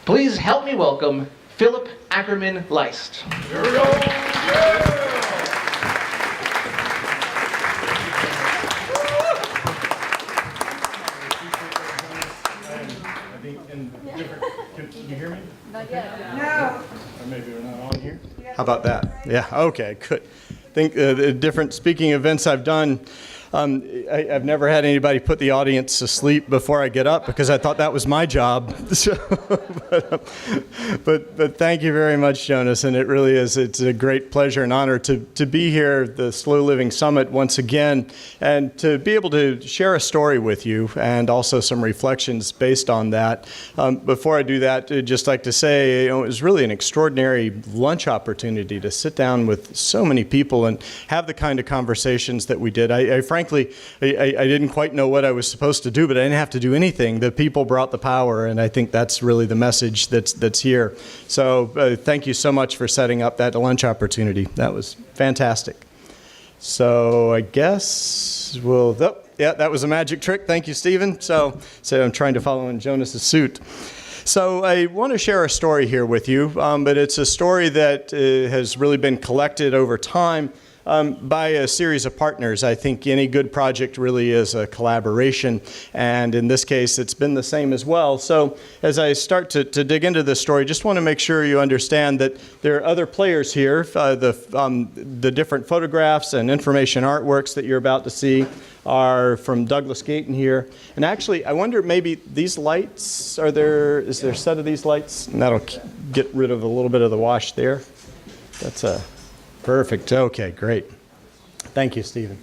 Please help me welcome Philip Ackerman-Leist. Here we go. Yeah. Can you hear me? Not yet. No. Or maybe we're not on here. How about that? Yeah, okay, good. I think the different speaking events I've done, I've never had anybody put the audience to sleep before I get up because I thought that was my job. So, but thank you very much, Jonas, and it really is. It's a great pleasure and honor to be here at the Slow Living Summit once again and to be able to share a story with you and also some reflections based on that. Before I do that, I'd just like to say, it was really an extraordinary lunch opportunity to sit down with so many people and have the kind of conversations that we did. I frankly, I didn't quite know what I was supposed to do, but I didn't have to do anything. The people brought the power, and I think that's really the message that's here. So thank you so much for setting up that lunch opportunity. That was fantastic. So I guess we'll, oh, yeah, that was a magic trick. Thank you, Stephen. So I'm trying to follow in Jonas's suit. So I want to share a story here with you, but it's a story that has really been collected over time by a series of partners. I think any good project really is a collaboration, and in this case it's been the same as well. So as I start to dig into this story, just want to make sure you understand that there are other players here. The different photographs and information artworks that you're about to see are from Douglas Gayton here. And actually, I wonder, maybe these lights, is there a set of these lights? And that'll get rid of a little bit of the wash there. That's perfect. Okay, great. Thank you, Stephen.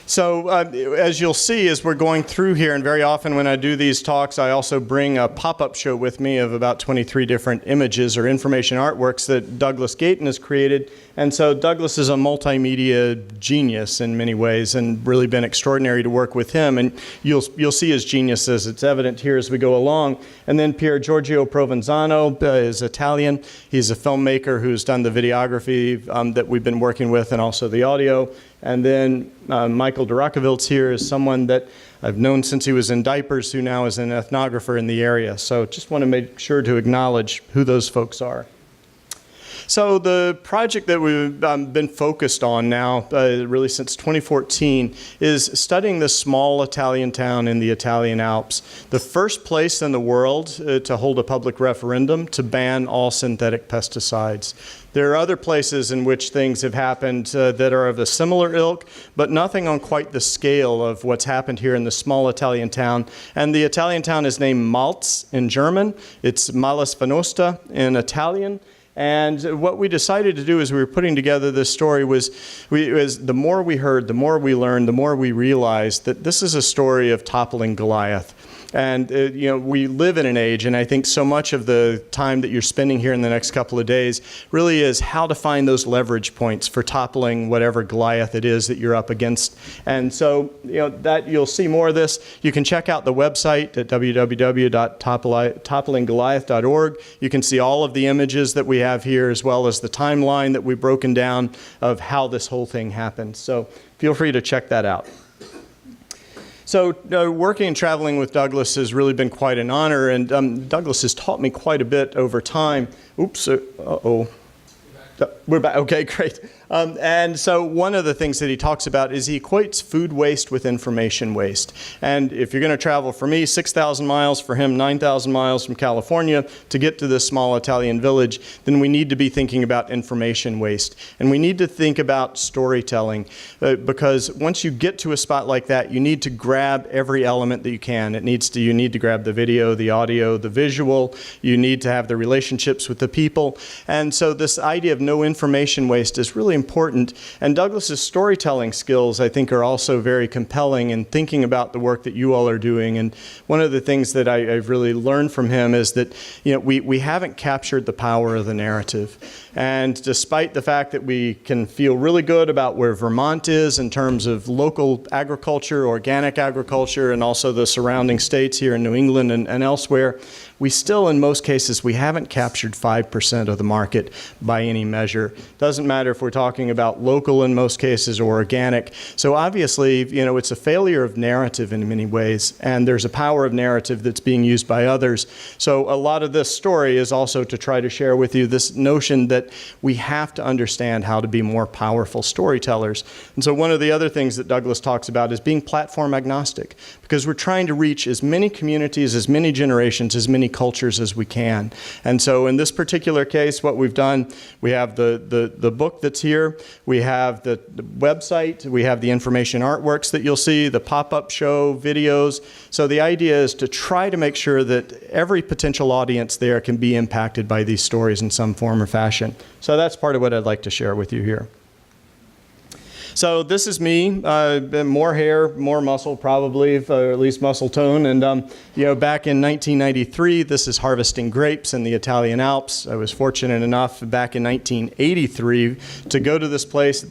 So as you'll see as we're going through here, and very often when I do these talks, I also bring a pop-up show with me of about 23 different images or information artworks that Douglas Gayton has created. And so Douglas is a multimedia genius in many ways and really been extraordinary to work with him. And you'll see his genius as it's evident here as we go along. And then Pier Giorgio Provenzano is Italian. He's a filmmaker who's done the videography that we've been working with and also the audio. And then Michael Durakovilts here is someone that I've known since he was in diapers, who now is an ethnographer in the area. So just want to make sure to acknowledge who those folks are. So the project that we've been focused on now, really since 2014, is studying this small Italian town in the Italian Alps, the first place in the world to hold a public referendum to ban all synthetic pesticides. There are other places in which things have happened that are of a similar ilk, but nothing on quite the scale of what's happened here in the small Italian town. And the Italian town is named Malz in German. It's Malles Venosta in Italian. And what we decided to do as we were putting together this story was the more we heard, the more we learned, the more we realized that this is a story of toppling Goliath. And we live in an age, and I think so much of the time that you're spending here in the next couple of days really is how to find those leverage points for toppling whatever Goliath it is that you're up against. And so, that you'll see more of this. You can check out the website at www.topplinggoliath.org. You can see all of the images that we have here, as well as the timeline that we've broken down of how this whole thing happened. So feel free to check that out. So working and traveling with Douglas has really been quite an honor, and Douglas has taught me quite a bit over time. Oops, uh-oh. We're back. Okay, great. And so one of the things that he talks about is he equates food waste with information waste. And if you're going to travel, for me, 6,000 miles, for him, 9,000 miles from California to get to this small Italian village, then we need to be thinking about information waste. And we need to think about storytelling, because once you get to a spot like that, you need to grab every element that you can. You need to grab the video, the audio, the visual. You need to have the relationships with the people. And so this idea of no information waste is really important. And Douglas's storytelling skills, I think, are also very compelling in thinking about the work that you all are doing. And one of the things that I've really learned from him is that we haven't captured the power of the narrative. And despite the fact that we can feel really good about where Vermont is in terms of local agriculture, organic agriculture, and also the surrounding states here in New England and elsewhere, we still, in most cases, we haven't captured 5% of the market by any measure. Doesn't matter if we're talking talking about local in most cases or organic. So obviously, it's a failure of narrative in many ways, and there's a power of narrative that's being used by others. So a lot of this story is also to try to share with you this notion that we have to understand how to be more powerful storytellers. And so one of the other things that Douglas talks about is being platform agnostic, because we're trying to reach as many communities, as many generations, as many cultures as we can. And so in this particular case, what we've done, we have the book that's here, we have the website, we have the information artworks that you'll see, the pop-up show, videos. So the idea is to try to make sure that every potential audience there can be impacted by these stories in some form or fashion. So that's part of what I'd like to share with you here. So this is me, more hair, more muscle probably, or at least muscle tone. And back in 1993, this is harvesting grapes in the Italian Alps. I was fortunate enough back in 1983 to go to this place for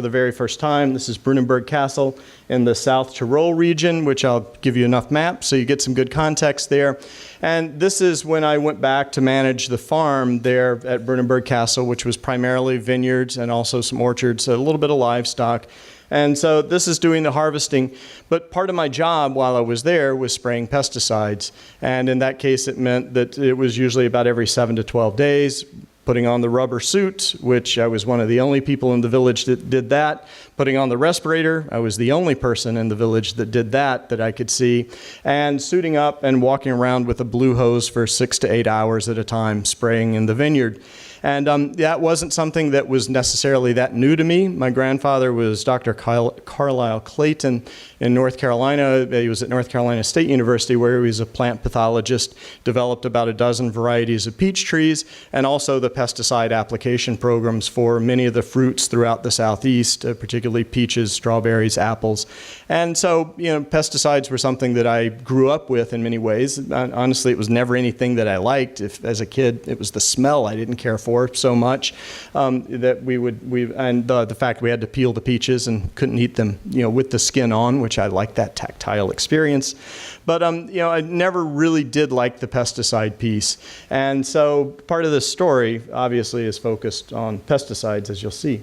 the very first time. This is Brandenburg Castle in the South Tirol region, which I'll give you enough maps so you get some good context there. And this is when I went back to manage the farm there at Brandenburg Castle, which was primarily vineyards and also some orchards, a little bit of livestock. And so this is doing the harvesting. But part of my job while I was there was spraying pesticides. And in that case, it meant that it was usually about every 7 to 12 days, putting on the rubber suit, which I was one of the only people in the village that did that. Putting on the respirator, I was the only person in the village that did that I could see. And suiting up and walking around with a blue hose for 6 to 8 hours at a time, spraying in the vineyard. And that wasn't something that was necessarily that new to me. My grandfather was Dr. Carlisle Clayton in North Carolina. He was at North Carolina State University, where he was a plant pathologist, developed about a dozen varieties of peach trees, and also the pesticide application programs for many of the fruits throughout the Southeast, particularly peaches, strawberries, apples. And so, pesticides were something that I grew up with in many ways. Honestly, it was never anything that I liked. As a kid, it was the smell I didn't care for so much, and the fact we had to peel the peaches and couldn't eat them, with the skin on, which I liked that tactile experience. But I never really did like the pesticide piece, and so part of this story obviously is focused on pesticides, as you'll see.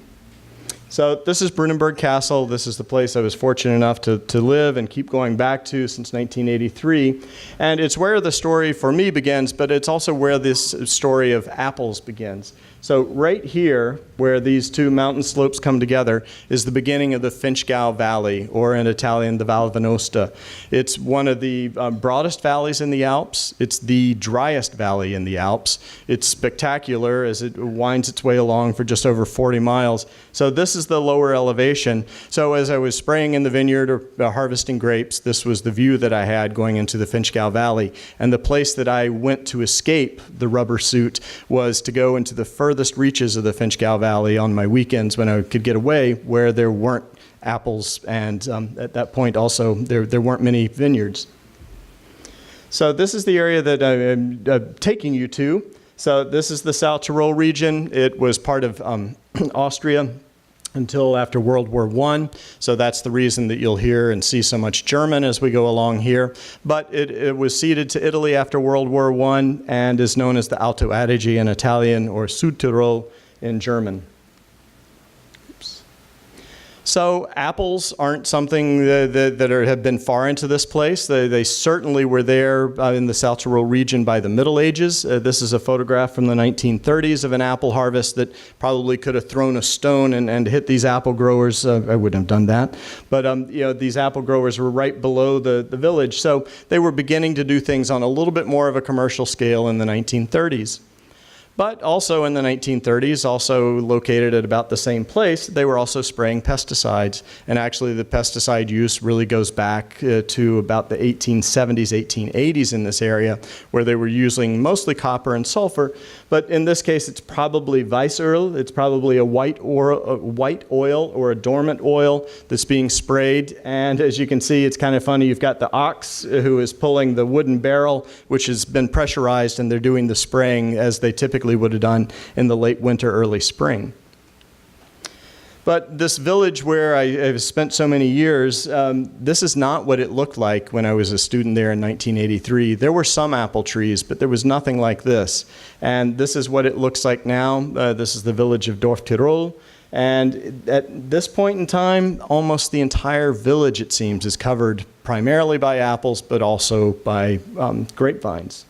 So this is Brandenburg Castle. This is the place I was fortunate enough to live and keep going back to since 1983. And it's where the story for me begins, but it's also where this story of apples begins. So right here, where these two mountain slopes come together, is the beginning of the Finchgau Valley, or in Italian, the Val Venosta. It's one of the broadest valleys in the Alps. It's the driest valley in the Alps. It's spectacular as it winds its way along for just over 40 miles. So this is the lower elevation. So as I was spraying in the vineyard or harvesting grapes, this was the view that I had going into the Finchgau Valley. And the place that I went to escape the rubber suit was to go into the furthest reaches of the Finchgau Valley on my weekends when I could get away, where there weren't apples, and at that point also there weren't many vineyards. So this is the area that I'm taking you to. So this is the South Tyrol region. It was part of Austria until after World War I. So that's the reason that you'll hear and see so much German as we go along here. But it was ceded to Italy after World War I and is known as the Alto Adige in Italian, or Südtirol in German. So apples aren't something that have been far into this place. They certainly were there in the South Tyrol region by the Middle Ages. This is a photograph from the 1930s of an apple harvest that probably could have thrown a stone and hit these apple growers. I wouldn't have done that. But these apple growers were right below the village. So they were beginning to do things on a little bit more of a commercial scale in the 1930s. But also in the 1930s, also located at about the same place, they were also spraying pesticides. And actually the pesticide use really goes back to about the 1870s, 1880s in this area, where they were using mostly copper and sulfur. But in this case, it's probably Weißöl. It's probably a white oil or a dormant oil that's being sprayed. And as you can see, it's kind of funny. You've got the ox who is pulling the wooden barrel, which has been pressurized, and they're doing the spraying as they typically would have done in the late winter, early spring. But this village where I've spent so many years, this is not what it looked like when I was a student there in 1983. There were some apple trees, but there was nothing like this. And this is what it looks like now. This is the village of Dorf Tirol. And at this point in time, almost the entire village, it seems, is covered primarily by apples, but also by grapevines.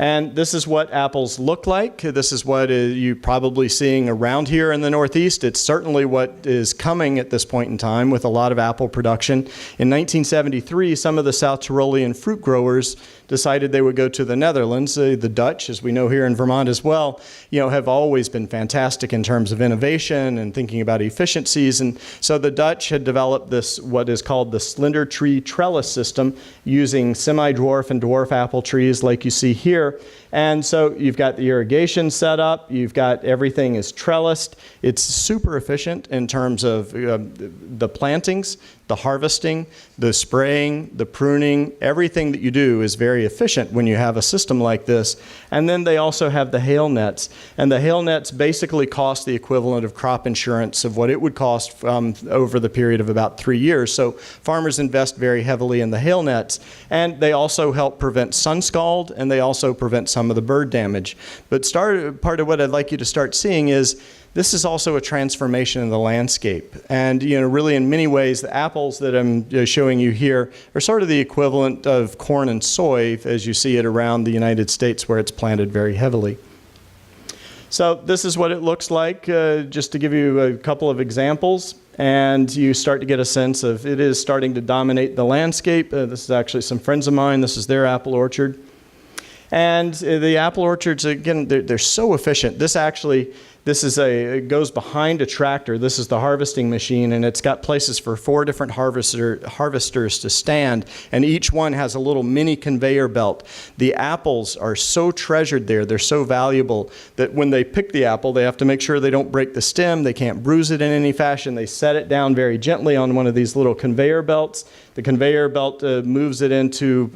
And this is what apples look like. This is what you're probably seeing around here in the Northeast. It's certainly what is coming at this point in time with a lot of apple production. In 1973, some of the South Tyrolean fruit growers decided they would go to the Netherlands. The Dutch, as we know here in Vermont as well, have always been fantastic in terms of innovation and thinking about efficiencies. And so the Dutch had developed this, what is called the Slender tree trellis system, using semi-dwarf and dwarf apple trees like you see here. And so you've got the irrigation set up, you've got everything is trellised. It's super efficient in terms of the plantings, the harvesting, the spraying, the pruning. Everything that you do is very efficient when you have a system like this. And then they also have the hail nets. And the hail nets basically cost the equivalent of crop insurance of what it would cost over the period of about 3 years. So farmers invest very heavily in the hail nets. And they also help prevent sun scald, and they also prevent some of the bird damage. But part of what I'd like you to start seeing is this is also a transformation in the landscape. And really in many ways, the apples that I'm showing you here are sort of the equivalent of corn and soy as you see it around the United States where it's planted very heavily. So this is what it looks like, just to give you a couple of examples. And you start to get a sense of it is starting to dominate the landscape. This is actually some friends of mine. This is their apple orchard. And the apple orchards, again, they're so efficient. It goes behind a tractor. This is the harvesting machine, and it's got places for 4 different harvesters to stand, and each one has a little mini conveyor belt. The apples are so treasured there, they're so valuable, that when they pick the apple, they have to make sure they don't break the stem, they can't bruise it in any fashion. They set it down very gently on one of these little conveyor belts. The conveyor belt moves it into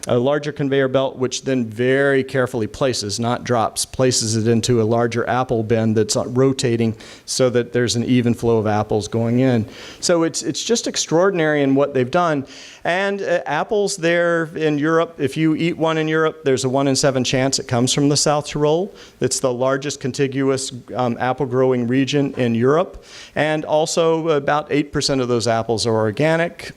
a larger conveyor belt, which then very carefully places, not drops, places it into a larger apple bin that's rotating so that there's an even flow of apples going in. So it's just extraordinary in what they've done. And apples there in Europe, if you eat one in Europe, there's a 1 in 7 chance it comes from the South Tyrol. It's the largest contiguous apple growing region in Europe. And also about 8% of those apples are organic.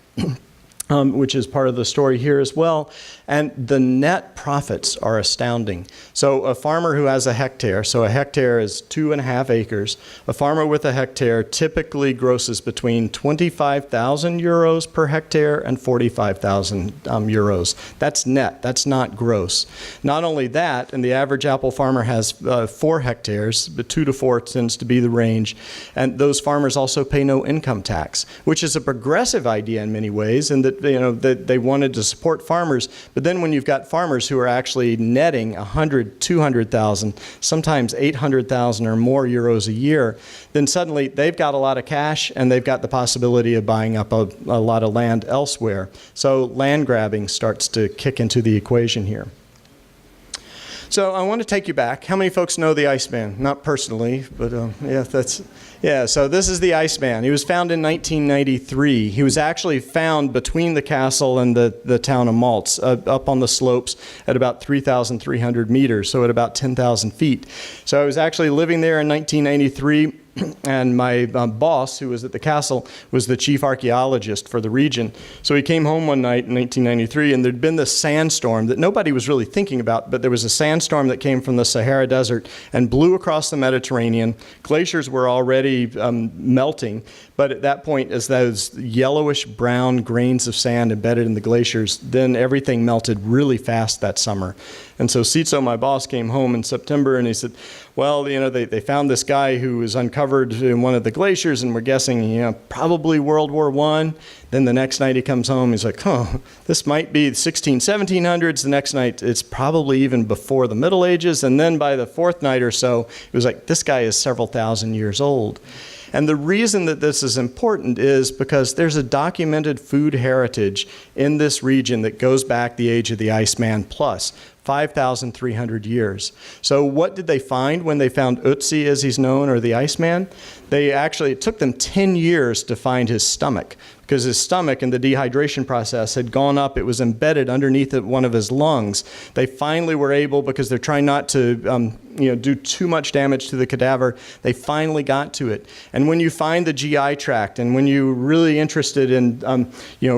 Which is part of the story here as well. And the net profits are astounding. So a farmer who has a hectare, so a hectare is 2.5 acres, a farmer with a hectare typically grosses between 25,000 euros per hectare and 45,000 euros. That's net, that's not gross. Not only that, and the average apple farmer has 4 hectares, but 2 to 4 tends to be the range, and those farmers also pay no income tax, which is a progressive idea in many ways, and that that they wanted to support farmers. But then when you've got farmers who are actually netting 100, 200,000, sometimes 800,000 or more euros a year, then suddenly they've got a lot of cash and they've got the possibility of buying up a lot of land elsewhere. So land grabbing starts to kick into the equation here. So I want to take you back. How many folks know the Iceman? Not personally, but so this is the Iceman. He was found in 1993. He was actually found between the castle and the town of Maltz, up on the slopes at about 3,300 meters, so at about 10,000 feet. So I was actually living there in 1993. And my boss, who was at the castle, was the chief archaeologist for the region. So he came home one night in 1993, and there'd been this sandstorm that nobody was really thinking about, but there was a sandstorm that came from the Sahara Desert and blew across the Mediterranean. Glaciers were already melting, but at that point, as those yellowish brown grains of sand embedded in the glaciers, then everything melted really fast that summer. And so Cito, my boss, came home in September, and he said, well, they found this guy who was uncovered in one of the glaciers, and we're guessing, probably World War I. Then the next night he comes home, he's like, this might be the 1700s. The next night, it's probably even before the Middle Ages. And then by the 4th night or so, it was like, this guy is several thousand years old. And the reason that this is important is because there's a documented food heritage in this region that goes back the age of the Iceman plus 5,300 years. So what did they find when they found Ötzi, as he's known, or the Iceman? It took them 10 years to find his stomach, because his stomach and the dehydration process had gone up. It was embedded underneath one of his lungs. They finally were able, because they're trying not to do too much damage to the cadaver, they finally got to it. And when you find the GI tract, and when you're really interested in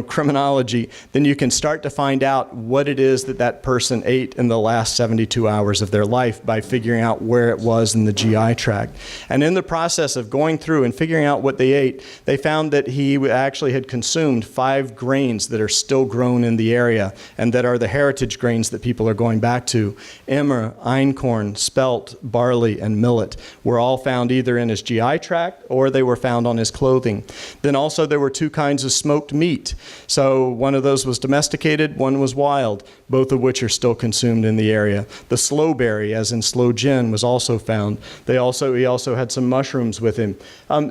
criminology, then you can start to find out what it is that that person ate in the last 72 hours of their life by figuring out where it was in the GI tract. And in the process of going through and figuring out what they ate, they found that he actually had consumed 5 grains that are still grown in the area and that are the heritage grains that people are going back to. Emmer, einkorn, spelt, barley, and millet were all found either in his GI tract or they were found on his clothing. Then also there were 2 kinds of smoked meat. So one of those was domesticated, one was wild, both of which are still consumed in the area. The slowberry, as in sloe gin, was also found. He also had some mushrooms with him.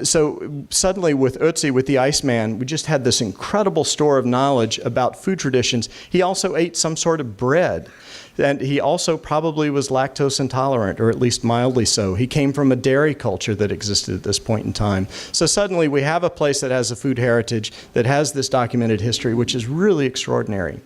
So suddenly with Ötzi, with the Iceman, we just had this incredible store of knowledge about food traditions. He also ate some sort of bread. And he also probably was lactose intolerant, or at least mildly so. He came from a dairy culture that existed at this point in time. So suddenly we have a place that has a food heritage, that has this documented history, which is really extraordinary.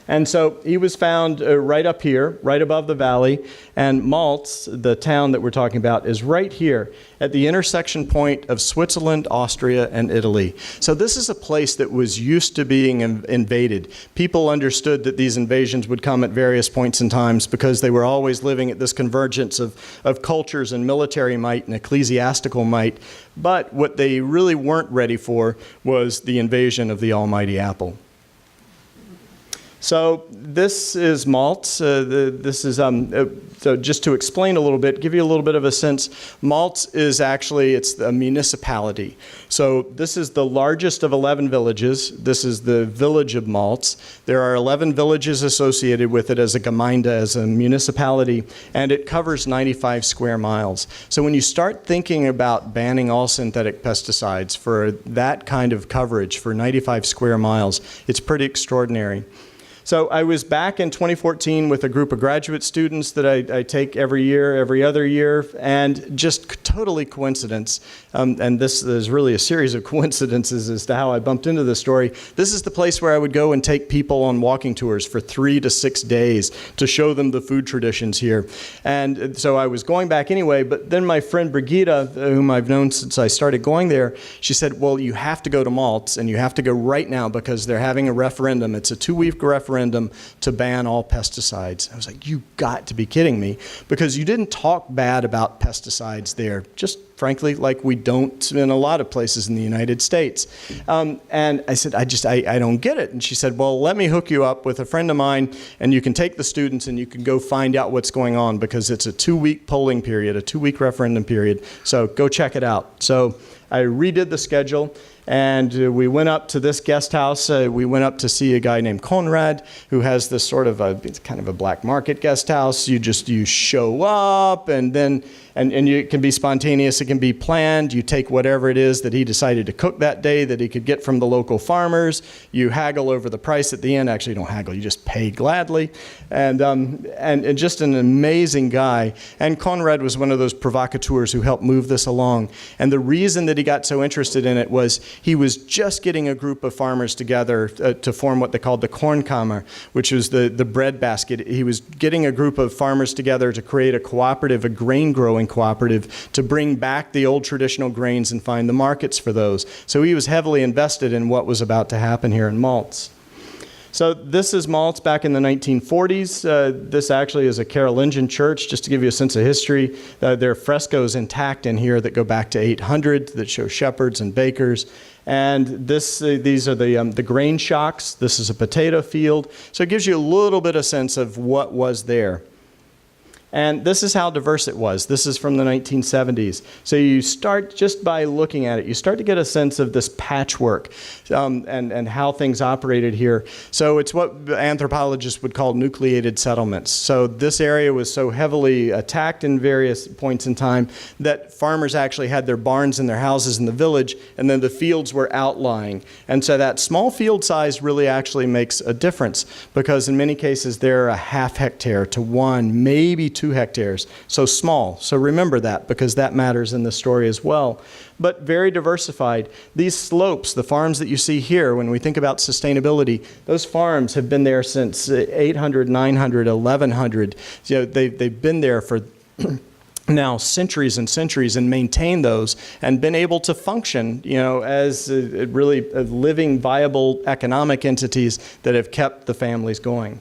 And so he was found right up here, right above the valley, and Malz, the town that we're talking about, is right here at the intersection point of Switzerland, Austria, and Italy. So this is a place that was used to being invaded. People understood that these invasions would come at various points in times because they were always living at this convergence of cultures and military might and ecclesiastical might. But what they really weren't ready for was the invasion of the almighty apple. So this is Malz. So just to explain a little bit, give you a little bit of a sense, Malz is actually, it's a municipality. So this is the largest of 11 villages. This is the village of Malz. There are 11 villages associated with it as a Gemeinde, as a municipality, and it covers 95 square miles. So when you start thinking about banning all synthetic pesticides for that kind of coverage for 95 square miles, it's pretty extraordinary. So I was back in 2014 with a group of graduate students that I take every year, every other year, and just totally coincidence, and this is really a series of coincidences as to how I bumped into this story. This is the place where I would go and take people on walking tours for 3 to 6 days to show them the food traditions here. And so I was going back anyway, but then my friend Brigitte, whom I've known since I started going there, she said, well, you have to go to Malz, and you have to go right now because they're having a referendum. It's a 2-week referendum to ban all pesticides. I was like, you got to be kidding me, because you didn't talk bad about pesticides there, just frankly, like we don't in a lot of places in the United States. And I said, I don't get it. And she said, well, let me hook you up with a friend of mine, and you can take the students and you can go find out what's going on, because it's a 2-week polling period, a 2-week referendum period. So go check it out. So I redid the schedule, and we went up to this guest house. We went up to see a guy named Konrad, who has this sort of it's kind of a black market guest house. You show up, and then it can be spontaneous, it can be planned. You take whatever it is that he decided to cook that day that he could get from the local farmers. You haggle over the price at the end. Actually, you don't haggle, you just pay gladly. And just an amazing guy. And Konrad was one of those provocateurs who helped move this along. And the reason that he got so interested in it was he was just getting a group of farmers together to form what they called the Kornkammer, which was the bread basket. He was getting a group of farmers together to create a cooperative, a grain growing cooperative, to bring back the old traditional grains and find the markets for those. So he was heavily invested in what was about to happen here in Malz. So this is Malz back in the 1940s. This actually is a Carolingian church, just to give you a sense of history. There are frescoes intact in here that go back to 800 that show shepherds and bakers. And these are the grain shocks. This is a potato field. So it gives you a little bit of sense of what was there. And this is how diverse it was. This is from the 1970s. So you start, just by looking at it, you start to get a sense of this patchwork and how things operated here. So it's what anthropologists would call nucleated settlements. So this area was so heavily attacked in various points in time that farmers actually had their barns and their houses in the village, and then the fields were outlying. And so that small field size really actually makes a difference, because in many cases they're a half hectare to 1, maybe 2 2 hectares. So small. So remember that, because that matters in the story as well. But very diversified. These slopes, the farms that you see here, when we think about sustainability, those farms have been there since 800, 900, 1100. You know, they've been there for now centuries and centuries and maintained those and been able to function, you know, as really living, viable economic entities that have kept the families going.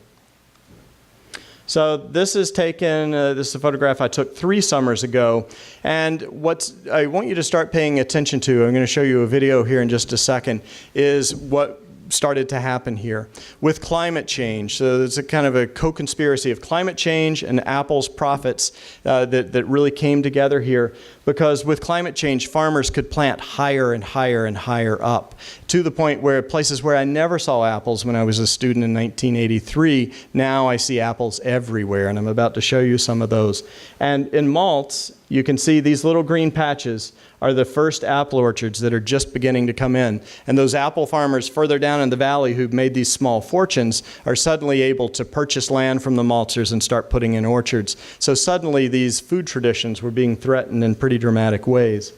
So this is taken, this is a photograph I took 3 summers ago, and what I want you to start paying attention to, I'm going to show you a video here in just a second, is what started to happen here with climate change. So it's a kind of a co-conspiracy of climate change and Apple's profits that really came together here, because with climate change, farmers could plant higher and higher and higher up, to the point where places where I never saw apples when I was a student in 1983, now I see apples everywhere, and I'm about to show you some of those. And in malts, you can see these little green patches are the first apple orchards that are just beginning to come in. And those apple farmers further down in the valley who've made these small fortunes are suddenly able to purchase land from the maltsters and start putting in orchards. So suddenly these food traditions were being threatened in pretty dramatic ways.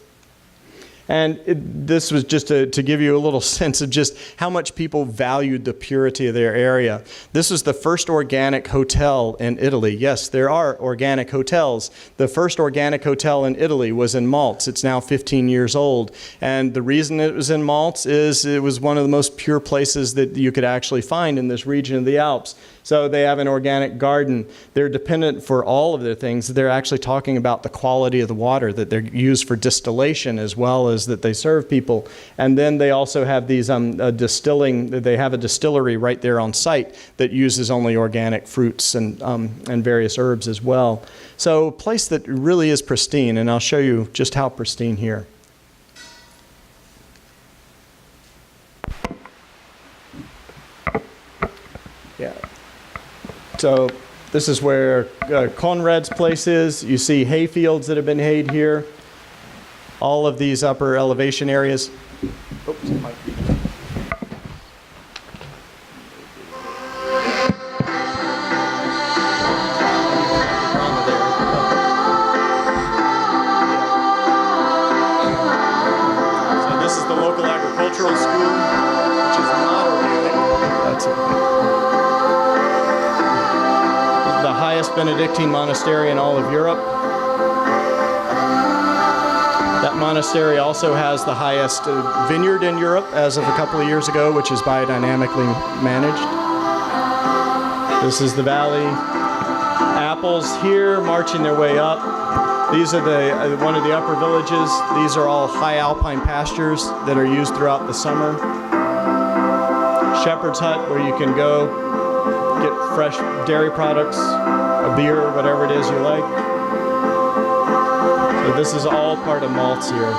And this was just to give you a little sense of just how much people valued the purity of their area. This was the first organic hotel in Italy. Yes, there are organic hotels. The first organic hotel in Italy was in Malts. It's now 15 years old. And the reason it was in Malts is it was one of the most pure places that you could actually find in this region of the Alps. So they have an organic garden. They're dependent for all of their things. They're actually talking about the quality of the water that they're used for distillation, as well as that they serve people. And then they also have these they have a distillery right there on site that uses only organic fruits and various herbs as well. So a place that really is pristine, and I'll show you just how pristine here. Yeah. So this is where Conrad's place is. You see hay fields that have been hayed here. All of these upper elevation areas. Oops, it might be. So this is the local agricultural school, which is not organic. That's it. The highest Benedictine monastery in all of Europe. That monastery also has the highest vineyard in Europe as of a couple of years ago, which is biodynamically managed. This is the valley. Apples here marching their way up. These are one of the upper villages. These are all high alpine pastures that are used throughout the summer. Shepherd's hut, where you can go get fresh dairy products, a beer, whatever it is you like. So this is all part of malts here.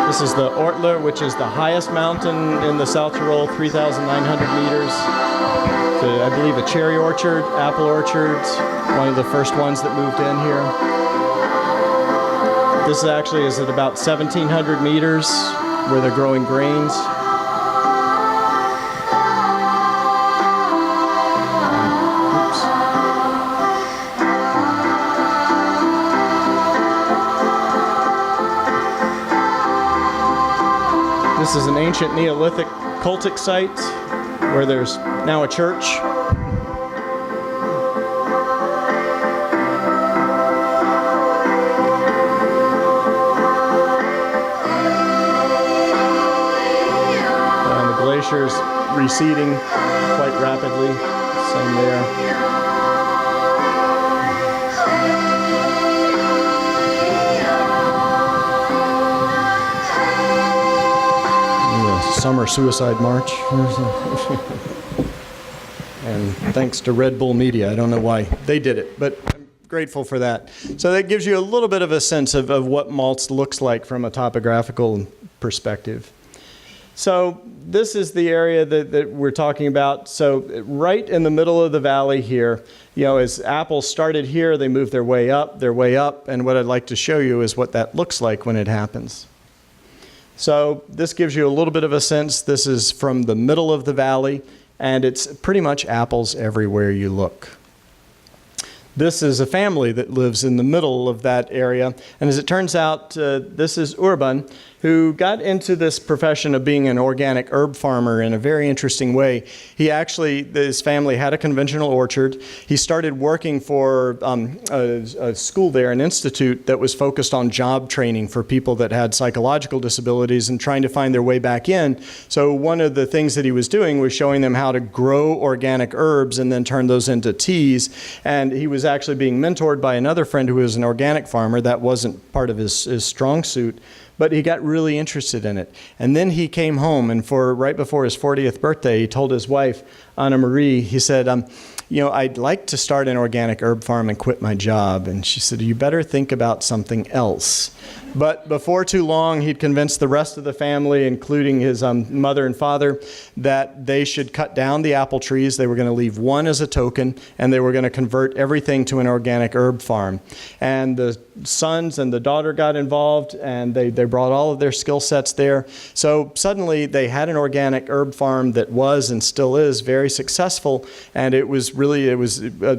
This is the Ortler, which is the highest mountain in the South Tyrol, 3,900 meters. So I believe a cherry orchard, apple orchards, one of the first ones that moved in here. This actually is at about 1,700 meters where they're growing grains. This is an ancient Neolithic cultic site where there's now a church. And the glacier's receding quite rapidly. Same there. Summer suicide march. And thanks to Red Bull Media. I don't know why they did it, but I'm grateful for that. So that gives you a little bit of a sense of what malts looks like from a topographical perspective. So this is the area that we're talking about. So right in the middle of the valley here, you know, as apples started here, they moved their way up, and what I'd like to show you is what that looks like when it happens. So this gives you a little bit of a sense. This is from the middle of the valley. and it's pretty much apples everywhere you look. This is a family that lives in the middle of that area, and as it turns out, this is Urban, who got into this profession of being an organic herb farmer in a very interesting way. His family had a conventional orchard. He started working for a school there, an institute that was focused on job training for people that had psychological disabilities and trying to find their way back in. So one of the things that he was doing was showing them how to grow organic herbs and then turn those into teas. And he was actually being mentored by another friend who was an organic farmer. That wasn't part of his strong suit. But he got really interested in it. And then he came home, and right before his 40th birthday, he told his wife, Anna Marie, he said, I'd like to start an organic herb farm and quit my job. And she said, you better think about something else. But before too long, he'd convinced the rest of the family, including his mother and father, that they should cut down the apple trees. They were going to leave one as a token, and they were going to convert everything to an organic herb farm. And the sons and the daughter got involved, and they brought all of their skill sets there. So suddenly, they had an organic herb farm that was and still is very successful, and it was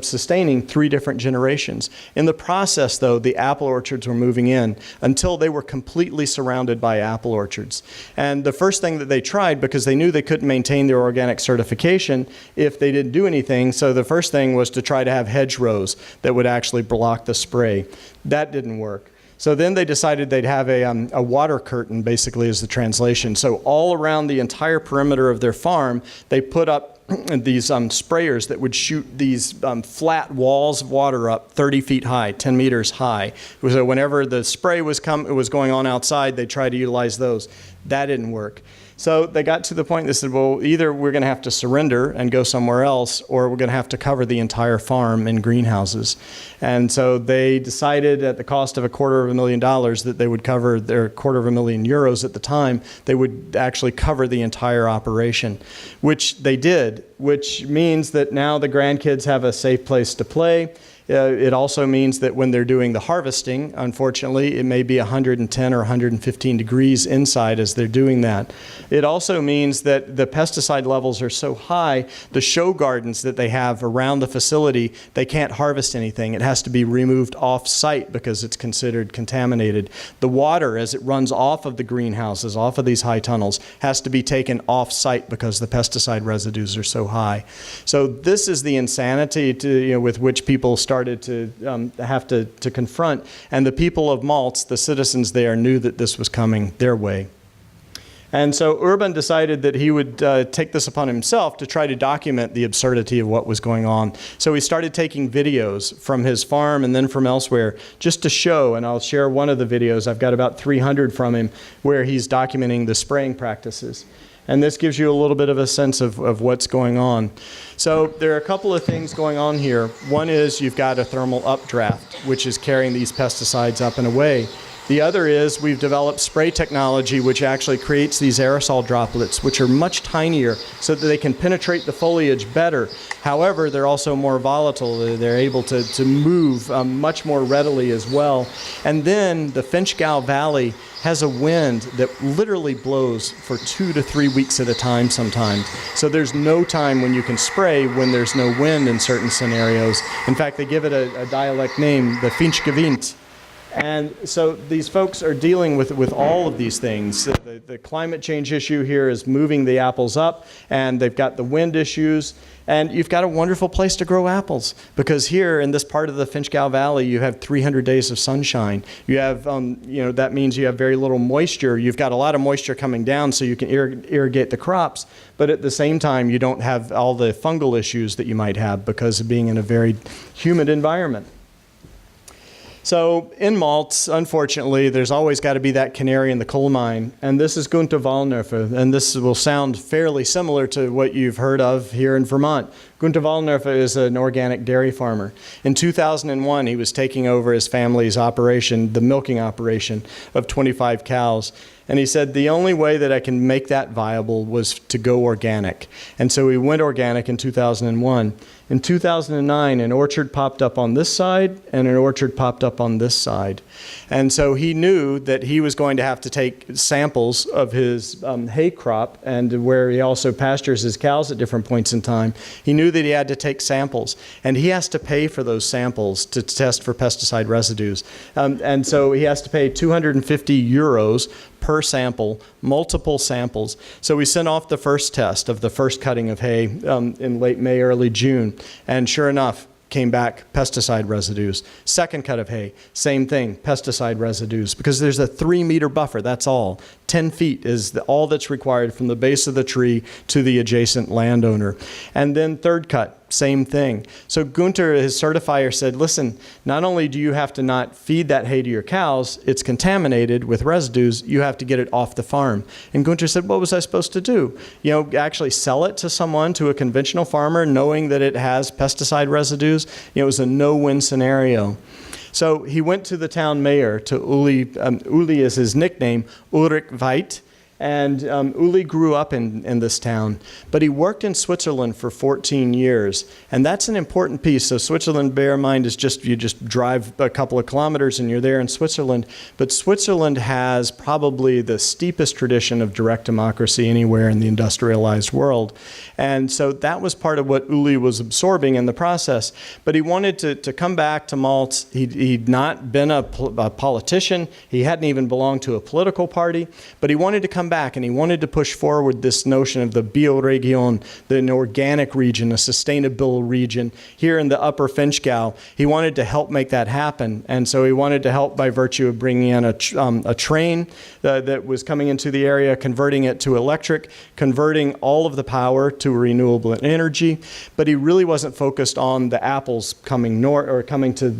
sustaining 3 different generations. In the process, though, the apple orchards were moving in until they were completely surrounded by apple orchards. And the first thing that they tried, because they knew they couldn't maintain their organic certification if they didn't do anything, so the first thing was to try to have hedgerows that would actually block the spray. That didn't work. So then they decided they'd have a water curtain, basically, as the translation. So all around the entire perimeter of their farm, they put up these sprayers that would shoot these flat walls of water up 30 feet high, 10 meters high. So whenever the spray was going on outside, they tried to utilize those. That didn't work. So they got to the point, they said, well, either we're going to have to surrender and go somewhere else, or we're going to have to cover the entire farm in greenhouses. And so they decided at the cost of $250,000 that they would cover their €250,000 at the time, they would actually cover the entire operation, which they did, which means that now the grandkids have a safe place to play. It also means that when they're doing the harvesting, unfortunately, it may be 110 or 115 degrees inside as they're doing that. It also means that the pesticide levels are so high, the show gardens that they have around the facility, they can't harvest anything. It has to be removed off-site because it's considered contaminated. The water, as it runs off of the greenhouses, off of these high tunnels, has to be taken off-site because the pesticide residues are so high. So this is the insanity with which people started to have to confront. And the people of Maltz, the citizens there, knew that this was coming their way. And so Urban decided that he would take this upon himself to try to document the absurdity of what was going on. So he started taking videos from his farm and then from elsewhere just to show, and I'll share one of the videos. I've got about 300 from him where he's documenting the spraying practices. And this gives you a little bit of a sense of what's going on. So there are a couple of things going on here. One is you've got a thermal updraft, which is carrying these pesticides up and away. The other is we've developed spray technology which actually creates these aerosol droplets, which are much tinier so that they can penetrate the foliage better. However, they're also more volatile. They're able to move much more readily as well. And then the Finchgau Valley has a wind that literally blows for 2 to 3 weeks at a time sometimes. So there's no time when you can spray when there's no wind in certain scenarios. In fact, they give it a dialect name, the Finchgewind. And so these folks are dealing with all of these things. The climate change issue here is moving the apples up, and they've got the wind issues. And you've got a wonderful place to grow apples, because here in this part of the Finchgau Valley, you have 300 days of sunshine. You have, that means you have very little moisture. You've got a lot of moisture coming down so you can irrigate the crops, but at the same time, you don't have all the fungal issues that you might have because of being in a very humid environment. So in Maltz, unfortunately, there's always got to be that canary in the coal mine. And this is Gunther Wallnerfer. And this will sound fairly similar to what you've heard of here in Vermont. Gunther Wallnerfer is an organic dairy farmer. In 2001, he was taking over his family's operation, the milking operation of 25 cows. And he said, the only way that I can make that viable was to go organic. And so he went organic in 2001. In 2009, an orchard popped up on this side and an orchard popped up on this side. And so he knew that he was going to have to take samples of his hay crop, and where he also pastures his cows at different points in time. He knew that he had to take samples, and he has to pay for those samples to test for pesticide residues. And so he has to pay 250 euros per sample, multiple samples. So we sent off the first test of the first cutting of hay in late May, early June. And sure enough, came back pesticide residues. Second cut of hay, same thing, pesticide residues, because there's a 3-meter buffer, that's all. 10 feet is all that's required from the base of the tree to the adjacent landowner. And then third cut, same thing. So Gunther, his certifier, said, listen, not only do you have to not feed that hay to your cows, it's contaminated with residues, you have to get it off the farm. And Gunther said, what was I supposed to do? You know, actually sell it to someone, to a conventional farmer, knowing that it has pesticide residues? You know, it was a no-win scenario. So he went to the town mayor, to Uli, Uli is his nickname, Ulrich Veit, and Uli grew up in this town, but he worked in Switzerland for 14 years, and that's an important piece. So Switzerland, bear in mind, is you just drive a couple of kilometers and you're there in Switzerland, but Switzerland has probably the steepest tradition of direct democracy anywhere in the industrialized world, and so that was part of what Uli was absorbing in the process. But he wanted to come back to Malz. He'd not been a politician, he hadn't even belonged to a political party, but he wanted to come back, and he wanted to push forward this notion of the Bioregion, an organic region, a sustainable region here in the Upper Finchgau. He wanted to help make that happen, and so he wanted to help by virtue of bringing in a train that was coming into the area, converting it to electric, converting all of the power to renewable energy. But he really wasn't focused on the apples coming in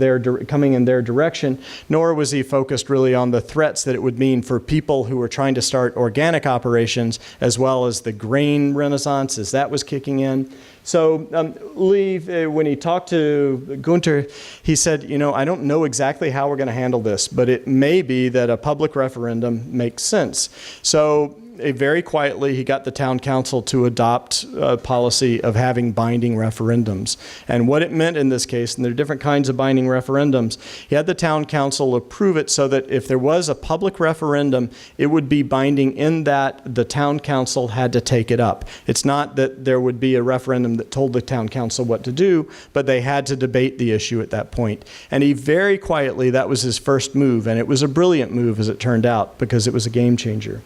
their direction, nor was he focused really on the threats that it would mean for people who were trying to start organic operations, as well as the grain renaissance as that was kicking in. So Uli, when he talked to Gunther, he said, you know, I don't know exactly how we're going to handle this, but it may be that a public referendum makes sense. So very quietly, he got the town council to adopt a policy of having binding referendums. And what it meant in this case, and there are different kinds of binding referendums, he had the town council approve it so that if there was a public referendum, it would be binding in that the town council had to take it up. It's not that there would be a referendum that told the town council what to do, but they had to debate the issue at that point. And he very quietly, that was his first move, and it was a brilliant move as it turned out, because it was a game changer.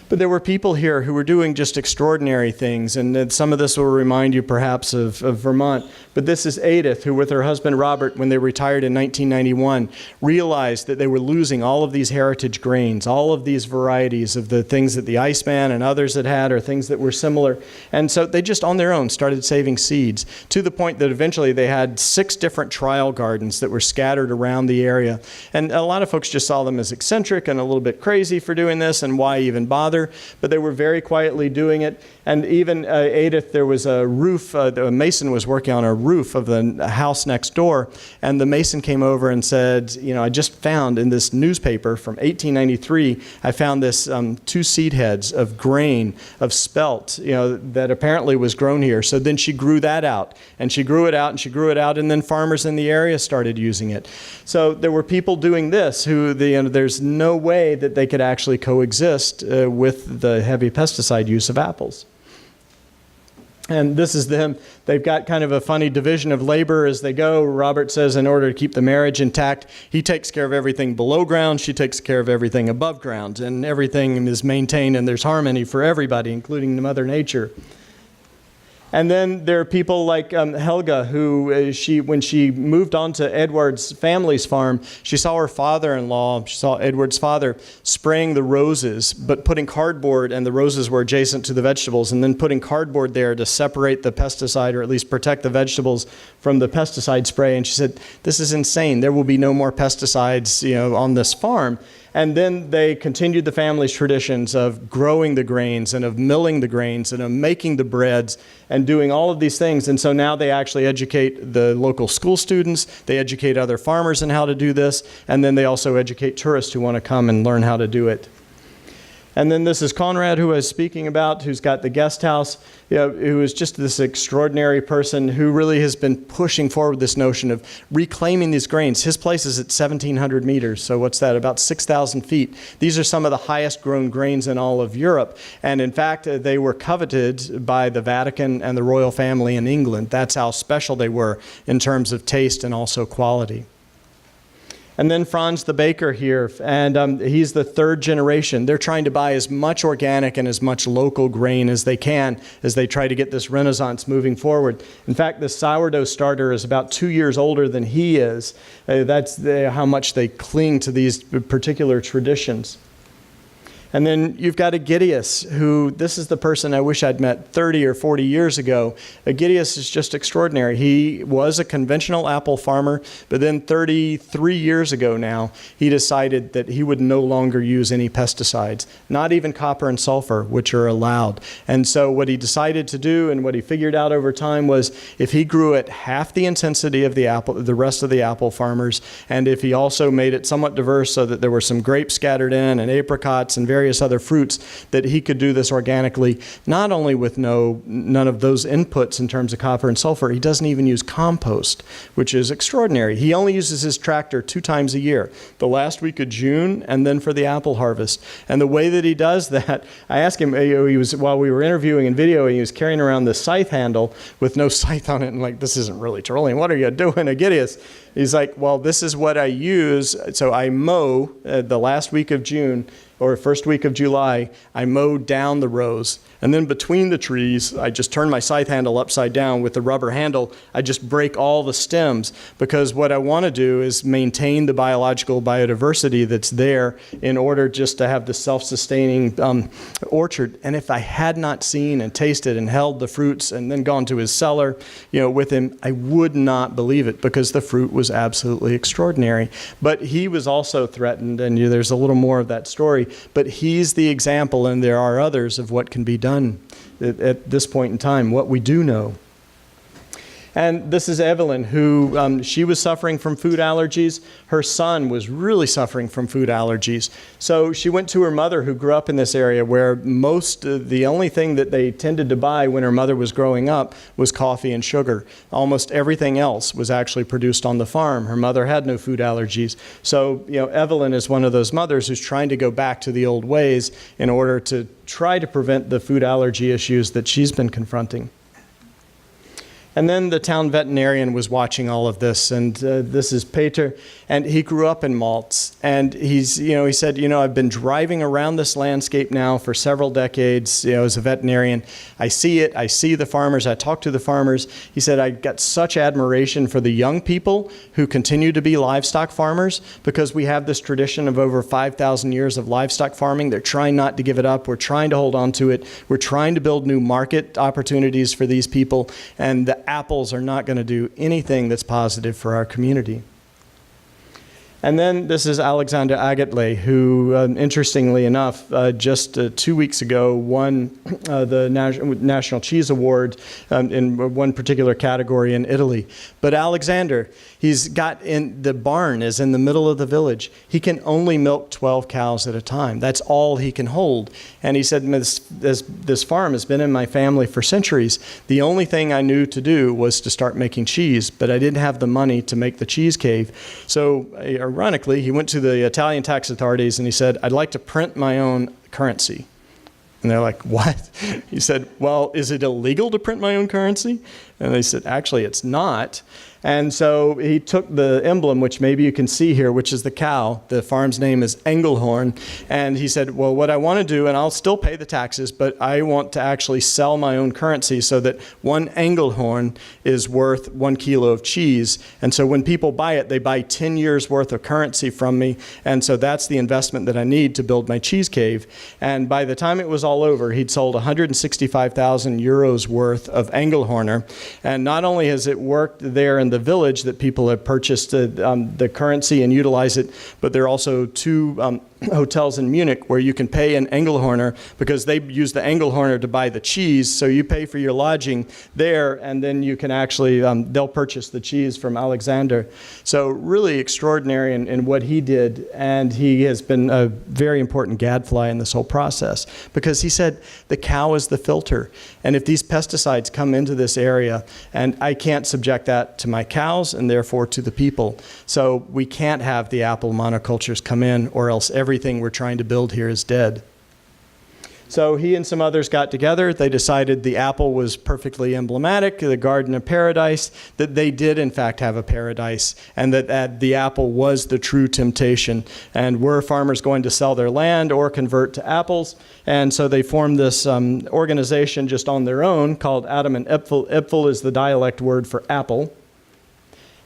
But there were people here who were doing just extraordinary things, and some of this will remind you perhaps of Vermont. But this is Edith, who with her husband Robert, when they retired in 1991, realized that they were losing all of these heritage grains, all of these varieties of the things that the Iceman and others had or things that were similar. And so they just on their own started saving seeds, to the point that eventually they had 6 different trial gardens that were scattered around the area. And a lot of folks just saw them as eccentric and a little bit crazy for doing this, and why even bother? But they were very quietly doing it. And even Edith, there was a roof, a mason was working on a roof of the house next door, and the mason came over and said, you know, I just found in this newspaper from 1893, I found this 2 seed heads of grain, of spelt, you know, that apparently was grown here. So then she grew that out, and she grew it out, and she grew it out, and then farmers in the area started using it. So there were people doing this who, there's no way that they could actually coexist with the heavy pesticide use of apples. And this is them. They've got kind of a funny division of labor as they go. Robert says in order to keep the marriage intact, he takes care of everything below ground, she takes care of everything above ground, and everything is maintained and there's harmony for everybody, including Mother Nature. And then there are people like Helga, who when she moved on to Edward's family's farm, she saw her father-in-law, she saw Edward's father spraying the roses, but putting cardboard, and the roses were adjacent to the vegetables, and then putting cardboard there to separate the pesticide, or at least protect the vegetables from the pesticide spray. And she said, this is insane. There will be no more pesticides, you know, on this farm. And then they continued the family's traditions of growing the grains and of milling the grains and of making the breads and doing all of these things. And so now they actually educate the local school students, they educate other farmers in how to do this, and then they also educate tourists who want to come and learn how to do it. And then this is Conrad, who I was speaking about, who's got the guest house, who is just this extraordinary person who really has been pushing forward this notion of reclaiming these grains. His place is at 1,700 meters, so what's that, about 6,000 feet. These are some of the highest grown grains in all of Europe, and in fact, they were coveted by the Vatican and the royal family in England. That's how special they were in terms of taste and also quality. And then Franz the baker here, and he's the third generation. They're trying to buy as much organic and as much local grain as they can as they try to get this renaissance moving forward. In fact, the sourdough starter is about 2 years older than he is. That's how much they cling to these particular traditions. And then you've got Aegidius, who, this is the person I wish I'd met 30 or 40 years ago. Aegidius is just extraordinary. He was a conventional apple farmer, but then 33 years ago now, he decided that he would no longer use any pesticides, not even copper and sulfur, which are allowed. And so what he decided to do and what he figured out over time was if he grew at half the intensity of the rest of the apple farmers, and if he also made it somewhat diverse so that there were some grapes scattered in and apricots and various other fruits, that he could do this organically, not only with none of those inputs in terms of copper and sulfur. He doesn't even use compost, which is extraordinary. He only uses his tractor 2 times a year, the last week of June and then for the apple harvest. And the way that he does that, I asked him, he was, while we were interviewing and videoing, he was carrying around the scythe handle with no scythe on it, and like, this isn't really Tyrolean. What are you doing, Aegidius? He's like, well, this is what I use. So I mow the last week of June or first week of July, I mow down the rows. And then between the trees, I just turn my scythe handle upside down with the rubber handle. I just break all the stems, because what I want to do is maintain the biological biodiversity that's there in order just to have the self-sustaining orchard. And if I had not seen and tasted and held the fruits and then gone to his cellar, with him, I would not believe it, because the fruit was absolutely extraordinary. But he was also threatened, and there's a little more of that story, but he's the example, and there are others, of what can be done at this point in time, what we do know. And this is Evelyn, who she was suffering from food allergies. Her son was really suffering from food allergies. So she went to her mother, who grew up in this area where the only thing that they tended to buy when her mother was growing up was coffee and sugar. Almost everything else was actually produced on the farm. Her mother had no food allergies. So, Evelyn is one of those mothers who's trying to go back to the old ways in order to try to prevent the food allergy issues that she's been confronting. And then the town veterinarian was watching all of this, and this is Peter, and he grew up in Maltz, and he said, I've been driving around this landscape now for several decades, as a veterinarian. I see it, I see the farmers, I talk to the farmers. He said, I got such admiration for the young people who continue to be livestock farmers, because we have this tradition of over 5,000 years of livestock farming. They're trying not to give it up. We're trying to hold on to it. We're trying to build new market opportunities for these people, and the apples are not going to do anything that's positive for our community. And then this is Alexander Agatley, who, interestingly enough, just 2 weeks ago won the National Cheese Award in one particular category in Italy. But Alexander, he's got the barn is in the middle of the village. He can only milk 12 cows at a time. That's all he can hold. And he said, this farm has been in my family for centuries. The only thing I knew to do was to start making cheese, but I didn't have the money to make the cheese cave. So ironically, he went to the Italian tax authorities and he said, I'd like to print my own currency. And they're like, what? He said, well, is it illegal to print my own currency? And they said, actually, it's not. And so he took the emblem, which maybe you can see here, which is the cow. The farm's name is Engelhorn. And he said, well, what I want to do, and I'll still pay the taxes, but I want to actually sell my own currency so that 1 Engelhorn is worth 1 kilo of cheese. And so when people buy it, they buy 10 years worth of currency from me. And so that's the investment that I need to build my cheese cave. And by the time it was all over, he'd sold 165,000 euros worth of Engelhorner. And not only has it worked there in the village that people have purchased the currency and utilize it, but there are also 2 hotels in Munich where you can pay an Engelhorner because they use the Engelhorner to buy the cheese. So you pay for your lodging there, and then you can actually, they'll purchase the cheese from Alexander. So really extraordinary in what he did, and he has been a very important gadfly in this whole process because he said the cow is the filter. And if these pesticides come into this area, and I can't subject that to my cows and therefore to the people. So we can't have the apple monocultures come in, or else everything we're trying to build here is dead. So he and some others got together. They decided the apple was perfectly emblematic, the Garden of Paradise, that they did in fact have a paradise, and that the apple was the true temptation. And were farmers going to sell their land or convert to apples? And so they formed this organization just on their own called Adam and Äpfel. Äpfel is the dialect word for apple.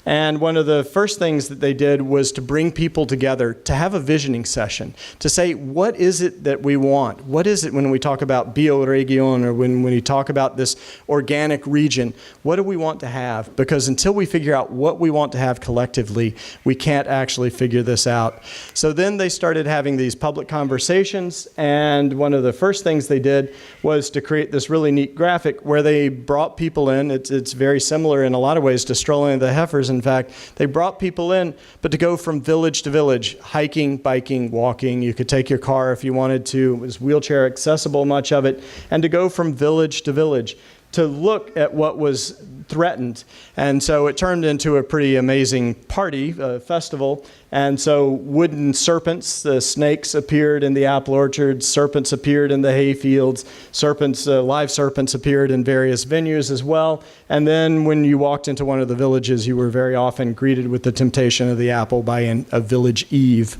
And one of the first things that they did was to bring people together to have a visioning session, to say, what is it that we want? What is it when we talk about bioregion, or when we talk about this organic region? What do we want to have? Because until we figure out what we want to have collectively, we can't actually figure this out. So then they started having these public conversations, and one of the first things they did was to create this really neat graphic where they brought people in. It's very similar in a lot of ways to strolling the heifers. In fact, they brought people in, but to go from village to village, hiking, biking, walking. You could take your car if you wanted to. It was wheelchair accessible, much of it. And to go from village to village to look at what was threatened. And so it turned into a pretty amazing party, festival. And so wooden serpents, the snakes appeared in the apple orchards, serpents appeared in the hay fields, serpents, live serpents appeared in various venues as well. And then when you walked into one of the villages, you were very often greeted with the temptation of the apple by a village Eve.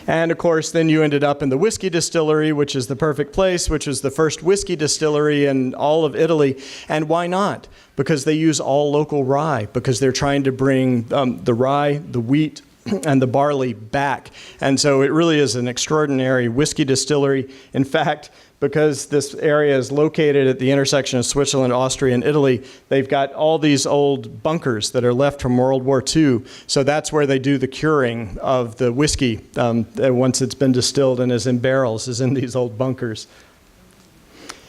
And of course, then you ended up in the whiskey distillery, which is the perfect place, which is the first whiskey distillery in all of Italy. And why not? Because they use all local rye, because they're trying to bring the rye, the wheat, and the barley back. And so it really is an extraordinary whiskey distillery. In fact, because this area is located at the intersection of Switzerland, Austria, and Italy, they've got all these old bunkers that are left from World War II. So that's where they do the curing of the whiskey once it's been distilled and is in barrels, is in these old bunkers.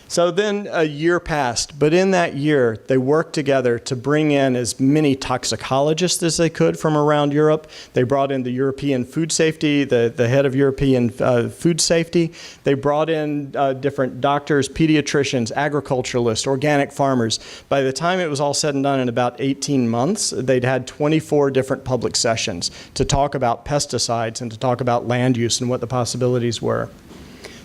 So then a year passed, but in that year, they worked together to bring in as many toxicologists as they could from around Europe. They brought in the European food safety, the head of European food safety. They brought in different doctors, pediatricians, agriculturalists, organic farmers. By the time it was all said and done in about 18 months, they'd had 24 different public sessions to talk about pesticides and to talk about land use and what the possibilities were.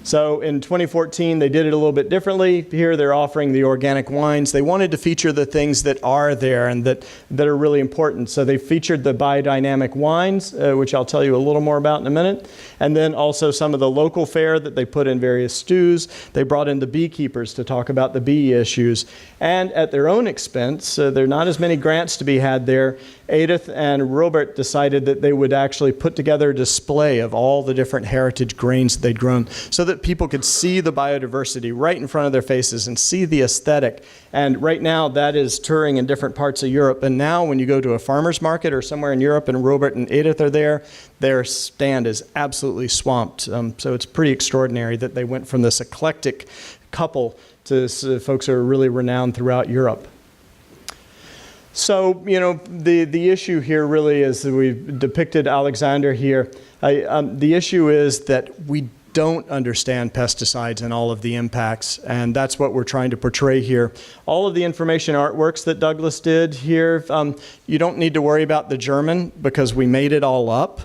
So in 2014, they did it a little bit differently. Here they're offering the organic wines. They wanted to feature the things that are there and that are really important. So they featured the biodynamic wines, which I'll tell you a little more about in a minute. And then also some of the local fare that they put in various stews. They brought in the beekeepers to talk about the bee issues. And at their own expense, there are not as many grants to be had there, Edith and Robert decided that they would actually put together a display of all the different heritage grains that they'd grown so that people could see the biodiversity right in front of their faces and see the aesthetic. And right now that is touring in different parts of Europe. And now when you go to a farmer's market or somewhere in Europe and Robert and Edith are there, their stand is absolutely swamped. So it's pretty extraordinary that they went from this eclectic couple to folks who are really renowned throughout Europe. So, you know, the issue here really is that we've depicted Alexander here. The issue is that we don't understand pesticides and all of the impacts, and that's what we're trying to portray here. All of the information artworks that Douglas did here, you don't need to worry about the German because we made it all up.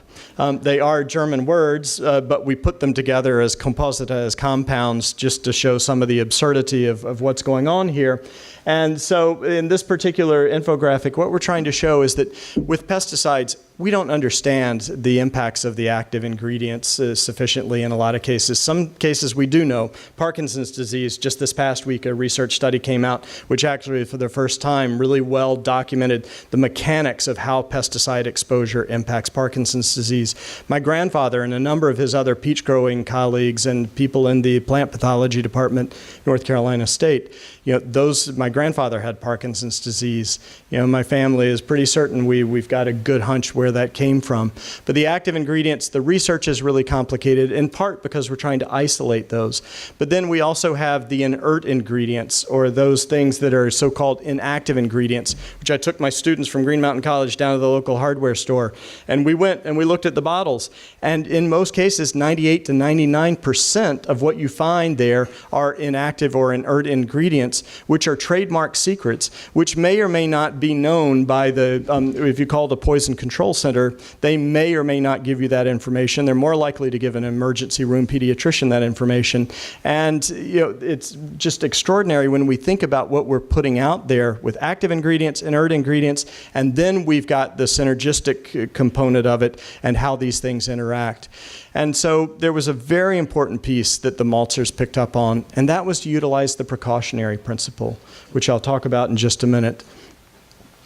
They are German words, but we put them together as composita, as compounds, just to show some of the absurdity of what's going on here. And so in this particular infographic, what we're trying to show is that with pesticides, we don't understand the impacts of the active ingredients sufficiently in a lot of cases. Some cases we do know. Parkinson's disease, just this past week, a research study came out, which actually for the first time really well documented the mechanics of how pesticide exposure impacts Parkinson's disease. My grandfather and a number of his other peach growing colleagues and people in the plant pathology department, North Carolina State, you know, my grandfather had Parkinson's disease. My family is pretty certain we've got a good hunch where that came from. But the active ingredients, the research is really complicated, in part because we're trying to isolate those. But then we also have the inert ingredients, or those things that are so-called inactive ingredients, which I took my students from Green Mountain College down to the local hardware store. And we went and we looked at the bottles. And in most cases, 98 to 99% of what you find there are inactive or inert ingredients, which are trademark secrets, which may or may not be known by the, if you call the Poison Control Center, they may or may not give you that information. They're more likely to give an emergency room pediatrician that information. And it's just extraordinary when we think about what we're putting out there with active ingredients, inert ingredients, and then we've got the synergistic component of it and how these things interact. And so there was a very important piece that the maltsters picked up on, and that was to utilize the precautionary principle, which I'll talk about in just a minute.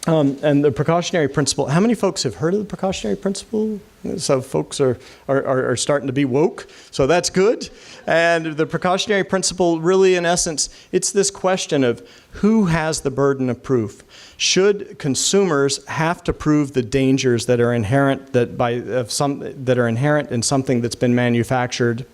And the precautionary principle, how many folks have heard of the precautionary principle? So folks are starting to be woke, so that's good. And the precautionary principle, really in essence, it's this question of who has the burden of proof. Should consumers have to prove the dangers that are inherent that are inherent in something that's been manufactured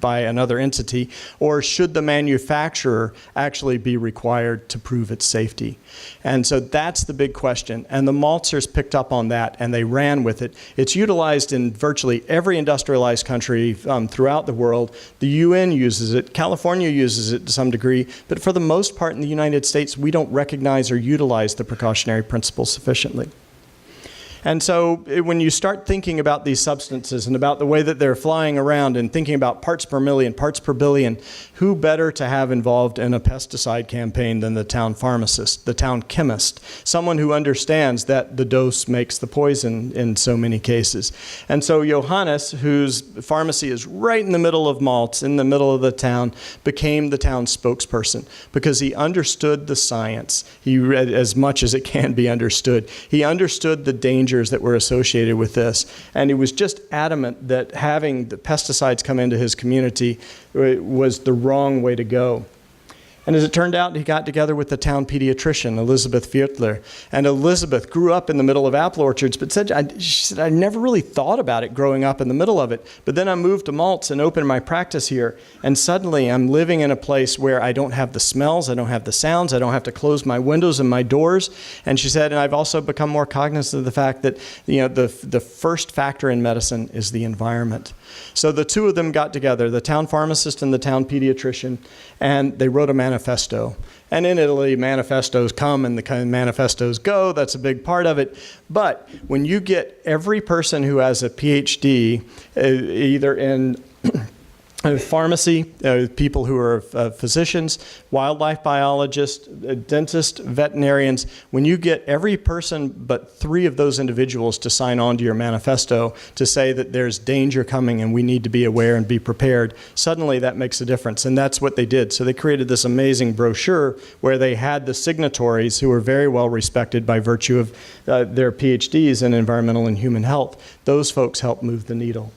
by another entity, or should the manufacturer actually be required to prove its safety? And so that's the big question. And the maltsters picked up on that and they ran with it. It's utilized in virtually every industrialized country throughout the world. The UN uses it. California uses it to some degree. But for the most part in the United States, we don't recognize or utilize the precautionary principle sufficiently. And so when you start thinking about these substances and about the way that they're flying around and thinking about parts per million, parts per billion, who better to have involved in a pesticide campaign than the town pharmacist, the town chemist, someone who understands that the dose makes the poison in so many cases. And so Johannes, whose pharmacy is right in the middle of malts, in the middle of the town, became the town's spokesperson because he understood the science. He read as much as it can be understood. He understood the danger that were associated with this. And he was just adamant that having the pesticides come into his community was the wrong way to go. And as it turned out, he got together with the town pediatrician, Elizabeth Viertler. And Elizabeth grew up in the middle of apple orchards, but she said, I never really thought about it growing up in the middle of it. But then I moved to malts and opened my practice here. And suddenly I'm living in a place where I don't have the smells, I don't have the sounds, I don't have to close my windows and my doors. And she said, and I've also become more cognizant of the fact that the first factor in medicine is the environment. So the two of them got together, the town pharmacist and the town pediatrician, and they wrote a manifesto. And in Italy, manifestos come and the manifestos go. That's a big part of it. But when you get every person who has a PhD, either in pharmacy, people who are physicians, wildlife biologists, dentists, veterinarians, when you get every person but 3 of those individuals to sign on to your manifesto to say that there's danger coming and we need to be aware and be prepared, suddenly that makes a difference. And that's what they did. So they created this amazing brochure where they had the signatories who were very well respected by virtue of their PhDs in environmental and human health. Those folks helped move the needle.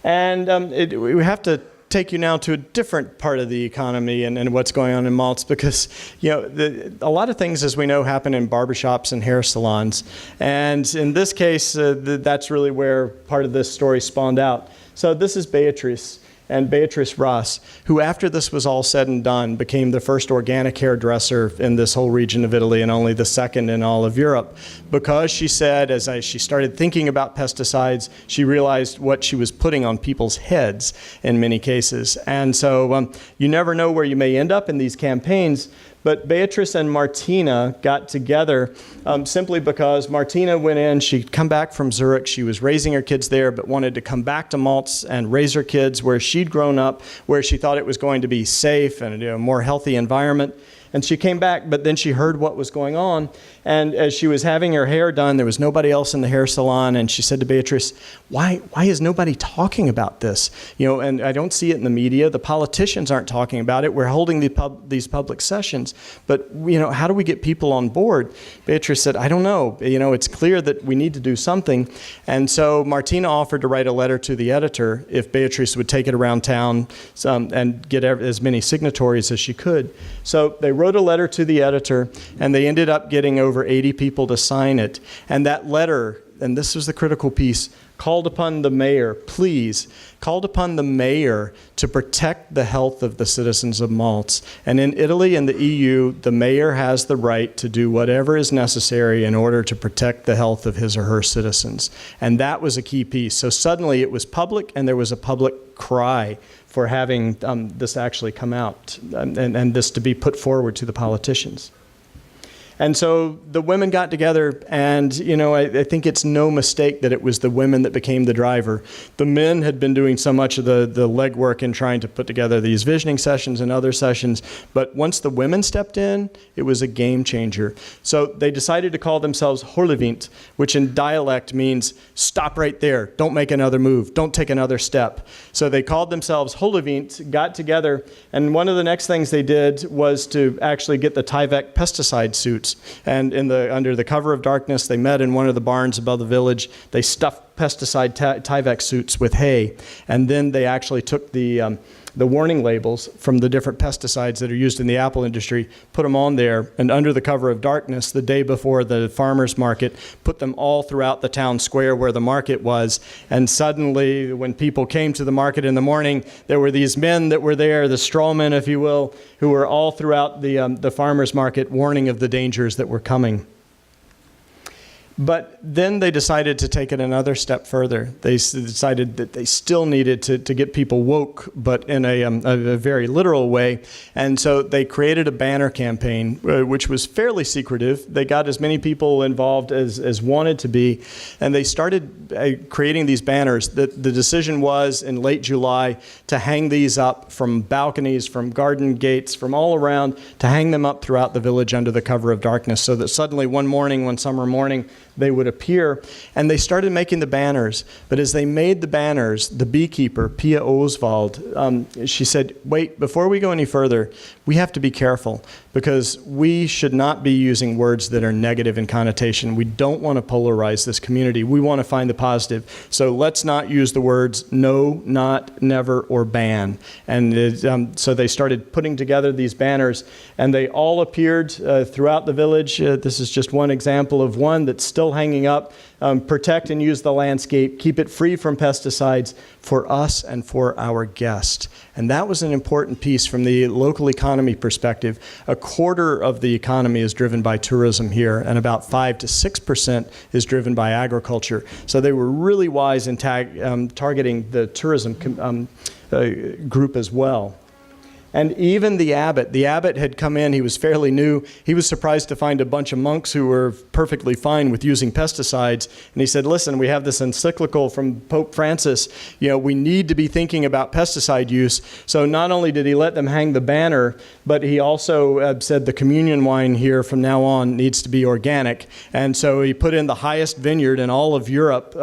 And we have to take you now to a different part of the economy and what's going on in malts because, a lot of things, as we know, happen in barbershops and hair salons. And in this case, that's really where part of this story spawned out. So this is Beatrice Ross, who after this was all said and done became the first organic hairdresser in this whole region of Italy and only the second in all of Europe. Because she said, she started thinking about pesticides, she realized what she was putting on people's heads in many cases. And so you never know where you may end up in these campaigns. But Beatrice and Martina got together simply because Martina went in, she'd come back from Zurich, she was raising her kids there, but wanted to come back to Maltz and raise her kids where she'd grown up, where she thought it was going to be safe and a more healthy environment. And she came back, but then she heard what was going on. And as she was having her hair done, there was nobody else in the hair salon. And she said to Beatrice, why is nobody talking about this? And I don't see it in the media. The politicians aren't talking about it. We're holding these public sessions. But, how do we get people on board? Beatrice said, I don't know. It's clear that we need to do something. And so Martina offered to write a letter to the editor if Beatrice would take it around town and get as many signatories as she could. So they wrote wrote a letter to the editor, and they ended up getting over 80 people to sign it. And that letter, and this was the critical piece, called upon the mayor, called upon the mayor to protect the health of the citizens of Malta. And in Italy and the EU, the mayor has the right to do whatever is necessary in order to protect the health of his or her citizens. And that was a key piece. So suddenly it was public, and there was a public cry for having this actually come out and this to be put forward to the politicians. And so the women got together, and I think it's no mistake that it was the women that became the driver. The men had been doing so much of the legwork in trying to put together these visioning sessions and other sessions, but once the women stepped in, it was a game changer. So they decided to call themselves Horlevint, which in dialect means stop right there, don't make another move, don't take another step. So they called themselves Horlevint, got together, and one of the next things they did was to actually get the Tyvek pesticide suits. And under the cover of darkness, they met in one of the barns above the village. They stuffed pesticide Tyvek suits with hay, and then they actually took the warning labels from the different pesticides that are used in the apple industry, put them on there, and under the cover of darkness, the day before the farmer's market, put them all throughout the town square where the market was. And suddenly, when people came to the market in the morning, there were these men that were there, the straw men, if you will, who were all throughout the farmer's market warning of the dangers that were coming. But then they decided to take it another step further. They decided that they still needed to get people woke, but in a very literal way. And so they created a banner campaign, which was fairly secretive. They got as many people involved as wanted to be. And they started creating these banners. The decision was in late July to hang these up from balconies, from garden gates, from all around, to hang them up throughout the village under the cover of darkness, so that suddenly one summer morning, they would appear, and they started making the banners. But as they made the banners, the beekeeper, Pia Oswald, she said, wait, before we go any further, we have to be careful, because we should not be using words that are negative in connotation. We don't want to polarize this community. We want to find the positive. So let's not use the words no, not, never, or ban. And so they started putting together these banners, and they all appeared throughout the village. This is just one example of one that's still hanging up. Protect and use the landscape, keep it free from pesticides for us and for our guests. And that was an important piece from the local economy perspective. A quarter of the economy is driven by tourism here, and about 5 to 6% is driven by agriculture. So they were really wise in targeting the tourism group as well. And even the abbot had come in, he was fairly new. He was surprised to find a bunch of monks who were perfectly fine with using pesticides. And he said, listen, we have this encyclical from Pope Francis. We need to be thinking about pesticide use. So not only did he let them hang the banner, but he also said the communion wine here from now on needs to be organic. And so he put in the highest vineyard in all of Europe,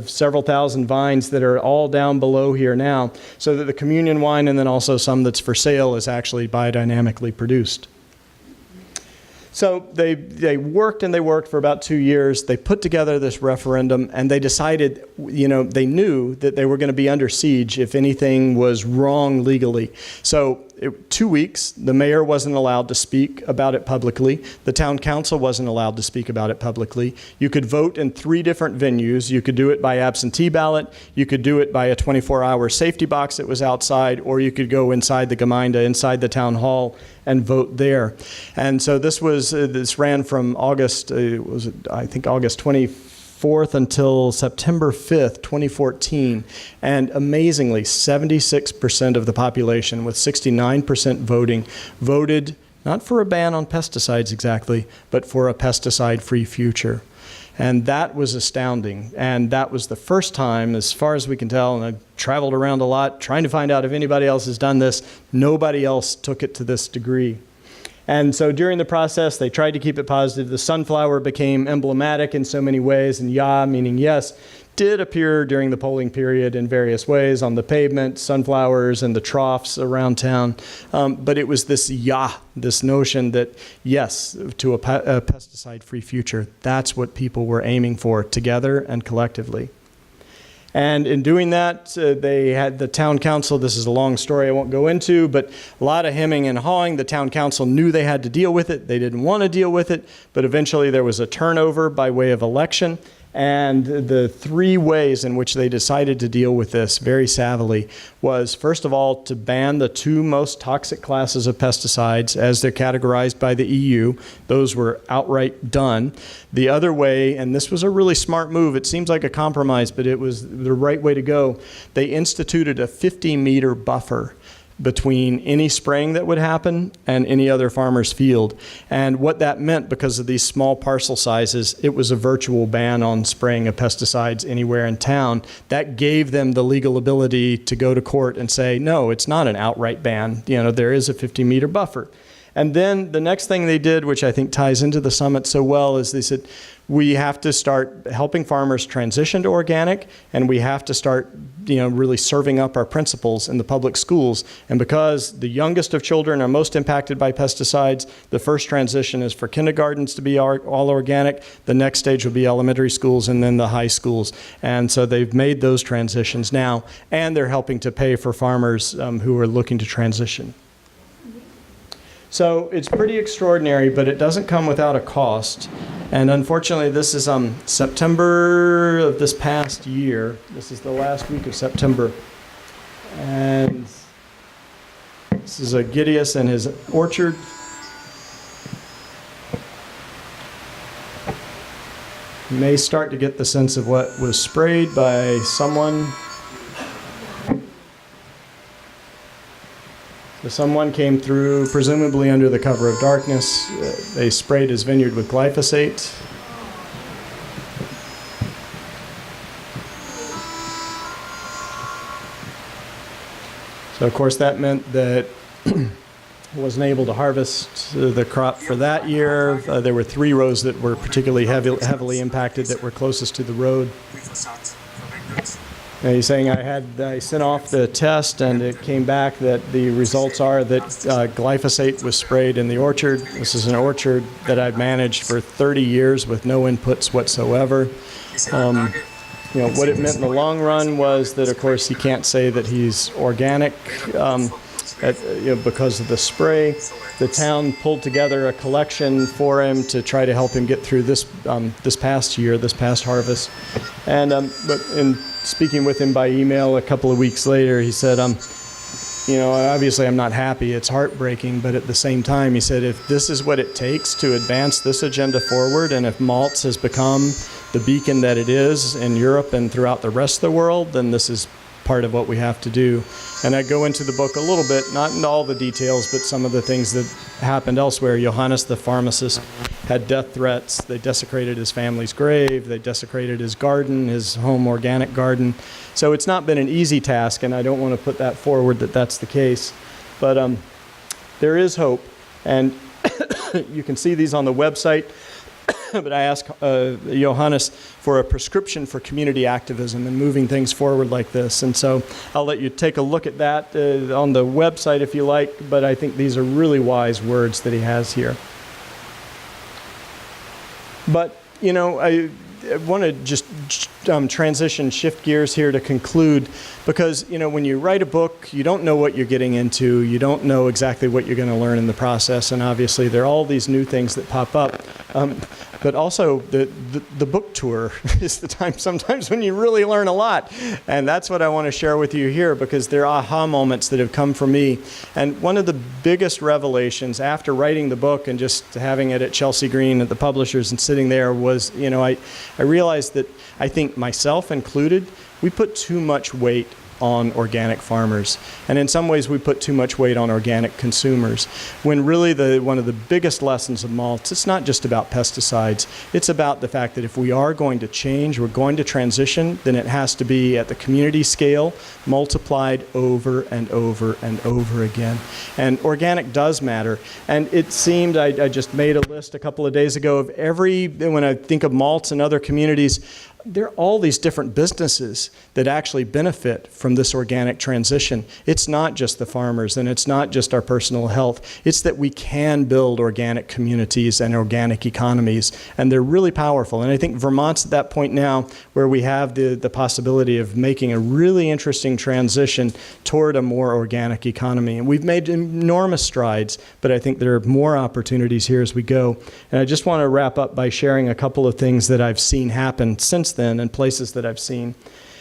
several thousand vines that are all down below here now, so that the communion wine, and then also some that's for sale, is actually biodynamically produced. So they worked and they worked for about 2 years. They put together this referendum, and they decided, they knew that they were going to be under siege if anything was wrong legally. So 2 weeks, the mayor wasn't allowed to speak about it publicly. The town council wasn't allowed to speak about it publicly. You could vote in 3 different venues. You could do it by absentee ballot. You could do it by a 24-hour safety box that was outside, or you could go inside the Gemeinde, inside the town hall, and vote there. And so this ran from August 24th until September 5th, 2014. And amazingly, 76% of the population, with 69% voted not for a ban on pesticides exactly, but for a pesticide-free future. And that was astounding. And that was the first time, as far as we can tell, and I've traveled around a lot trying to find out if anybody else has done this, nobody else took it to this degree. And so during the process, they tried to keep it positive. The sunflower became emblematic in so many ways, and "ja," meaning yes, did appear during the polling period in various ways on the pavement, sunflowers, and the troughs around town. But it was this "ja," this notion that yes, to a pesticide-free future, that's what people were aiming for together and collectively. And in doing that, they had the town council, this is a long story I won't go into, but a lot of hemming and hawing. The town council knew they had to deal with it. They didn't want to deal with it, but eventually there was a turnover by way of election. And the three ways in which they decided to deal with this very savvily was, first of all, to ban the two most toxic classes of pesticides as they're categorized by the EU. Those were outright done. The other way, and this was a really smart move, it seems like a compromise, but it was the right way to go, they instituted a 50-meter buffer between any spraying that would happen and any other farmer's field. And what that meant, because of these small parcel sizes, it was a virtual ban on spraying of pesticides anywhere in town. That gave them the legal ability to go to court and say, no, it's not an outright ban. There is a 50-meter buffer. And then the next thing they did, which I think ties into the summit so well, is they said, we have to start helping farmers transition to organic, and we have to start really serving up our principles in the public schools. And because the youngest of children are most impacted by pesticides, the first transition is for kindergartens to be all organic. The next stage will be elementary schools and then the high schools. And so they've made those transitions now, and they're helping to pay for farmers who are looking to transition. So it's pretty extraordinary, but it doesn't come without a cost. And unfortunately, this is September of this past year. This is the last week of September. And this is a Gideus and his orchard. You may start to get the sense of what was sprayed by someone. So someone came through, presumably under the cover of darkness. They sprayed his vineyard with glyphosate. So of course that meant that I wasn't able to harvest the crop for that year. There were 3 rows that were particularly heavily impacted that were closest to the road. Now he's saying I sent off the test and it came back that the results are that glyphosate was sprayed in the orchard. This is an orchard that I've managed for 30 years with no inputs whatsoever. What it meant in the long run was that, of course, he can't say that he's organic because of the spray. The town pulled together a collection for him to try to help him get through this past year, this past harvest. And but in speaking with him by email a couple of weeks later, he said, obviously I'm not happy. It's heartbreaking, but at the same time, he said, if this is what it takes to advance this agenda forward, and if malts has become the beacon that it is in Europe and throughout the rest of the world, then this is part of what we have to do. And I go into the book a little bit, not in all the details, but some of the things that happened elsewhere. Johannes, the pharmacist, had death threats. They desecrated his family's grave. They desecrated his garden, his home organic garden. So it's not been an easy task, and I don't want to put that forward that that's the case. But there is hope, and you can see these on the website. But I asked Johannes for a prescription for community activism and moving things forward like this. And so I'll let you take a look at that on the website if you like, but I think these are really wise words that he has here. But, I want to just shift gears here to conclude, because, when you write a book, you don't know what you're getting into. You don't know exactly what you're going to learn in the process. And obviously, there are all these new things that pop up. But also, the book tour is the time sometimes when you really learn a lot. And that's what I want to share with you here, because there are aha moments that have come for me. And one of the biggest revelations after writing the book and just having it at Chelsea Green at the publishers and sitting there was, I realized that I think myself included, we put too much weight on organic farmers. And in some ways, we put too much weight on organic consumers. When really one of the biggest lessons of malts, it's not just about pesticides. It's about the fact that if we are going to change, we're going to transition, then it has to be at the community scale, multiplied over and over and over again. And organic does matter. And it seemed, I just made a list a couple of days ago of when I think of malts in other communities, there are all these different businesses that actually benefit from this organic transition. It's not just the farmers, and it's not just our personal health. It's that we can build organic communities and organic economies, and they're really powerful. And I think Vermont's at that point now where we have the possibility of making a really interesting transition toward a more organic economy. And we've made enormous strides, but I think there are more opportunities here as we go. And I just want to wrap up by sharing a couple of things that I've seen happen since then and places that I've seen.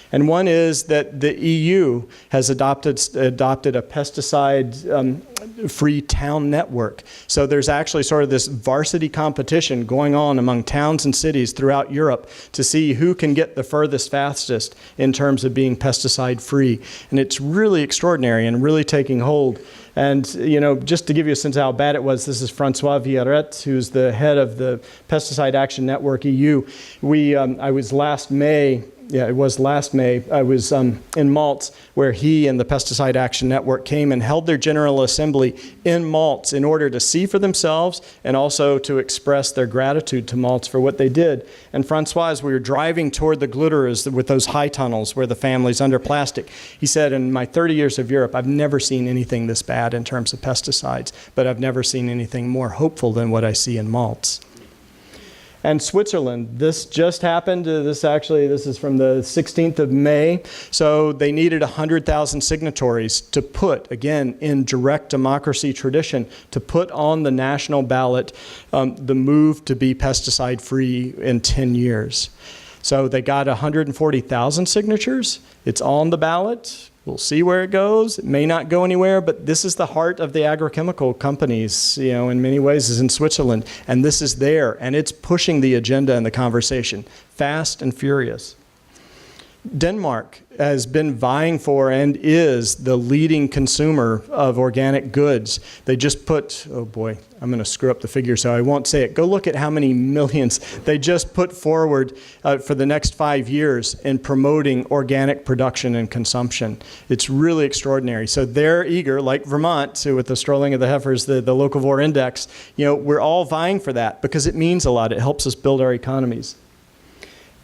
And one is that the EU has adopted a pesticide-free town network. So there's actually sort of this varsity competition going on among towns and cities throughout Europe to see who can get the furthest, fastest in terms of being pesticide-free. And it's really extraordinary and really taking hold. And, you know, just to give you a sense of how bad it was, this is Francois Villaret, who's the head of the Pesticide Action Network EU. I was last May, I was in Malta, where he and the Pesticide Action Network came and held their General Assembly in Malta in order to see for themselves and also to express their gratitude to Malta for what they did. And Francois, as we were driving toward the glitterers with those high tunnels where the family's under plastic, he said, in my 30 years of Europe, I've never seen anything this bad in terms of pesticides, but I've never seen anything more hopeful than what I see in Malta. And Switzerland, this just happened. This is from the 16th of May. So they needed 100,000 signatories to put, again, in direct democracy tradition, to put on the national ballot the move to be pesticide-free in 10 years. So they got 140,000 signatures. It's on the ballot. We'll see where it goes. It may not go anywhere, but this is the heart of the agrochemical companies, you know, in many ways is in Switzerland. And this is there, and it's pushing the agenda and the conversation, fast and furious. Denmark has been vying for and is the leading consumer of organic goods. They just put, oh boy, I'm going to screw up the figure so I won't say it. Go look at how many millions they just put forward for the next 5 years in promoting organic production and consumption. It's really extraordinary. So they're eager, like Vermont, with the strolling of the heifers, the locavore index. You know, we're all vying for that because it means a lot. It helps us build our economies.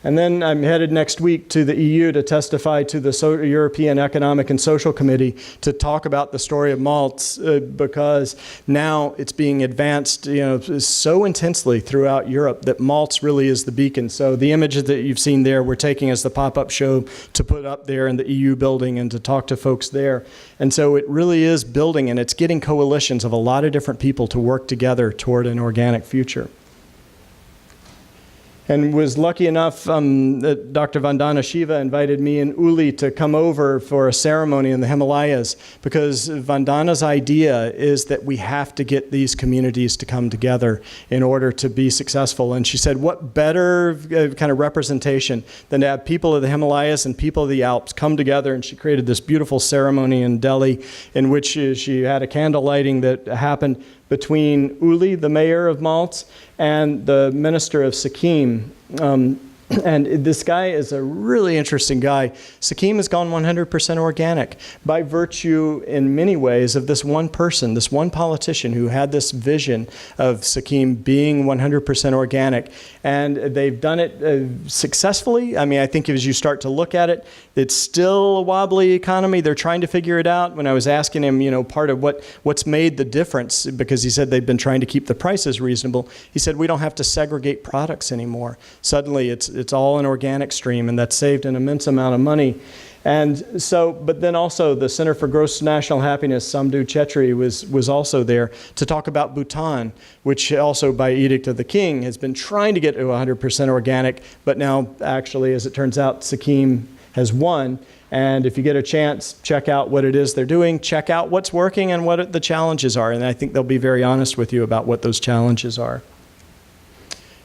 And then I'm headed next week to the EU to testify to the European Economic and Social Committee to talk about the story of Malta because now it's being advanced, you know, so intensely throughout Europe that Malta really is the beacon. So the images that you've seen there we're taking as the pop-up show to put up there in the EU building and to talk to folks there. And so it really is building, and it's getting coalitions of a lot of different people to work together toward an organic future. And was lucky enough that Dr. Vandana Shiva invited me and Uli to come over for a ceremony in the Himalayas because Vandana's idea is that we have to get these communities to come together in order to be successful. And she said, what better kind of representation than to have people of the Himalayas and people of the Alps come together. And she created this beautiful ceremony in Delhi in which she had a candle lighting that happened between Uli, the mayor of Malta, and the minister of Sikkim. And this guy is a really interesting guy. Sikkim has gone 100% organic by virtue, in many ways, of this one person, this one politician who had this vision of Sikkim being 100% organic. And they've done it successfully. I mean, I think as you start to look at it, it's still a wobbly economy. They're trying to figure it out. When I was asking him, you know, part of what's made the difference, because he said they've been trying to keep the prices reasonable, he said, we don't have to segregate products anymore. Suddenly, it's all an organic stream, and that's saved an immense amount of money. And so, but then also the Center for Gross National Happiness, Samdhu Chetri, was also there to talk about Bhutan, which also by edict of the king has been trying to get to 100% organic, but now actually, as it turns out, Sikkim has won. And if you get a chance, check out what it is they're doing, check out what's working and what the challenges are. And I think they'll be very honest with you about what those challenges are.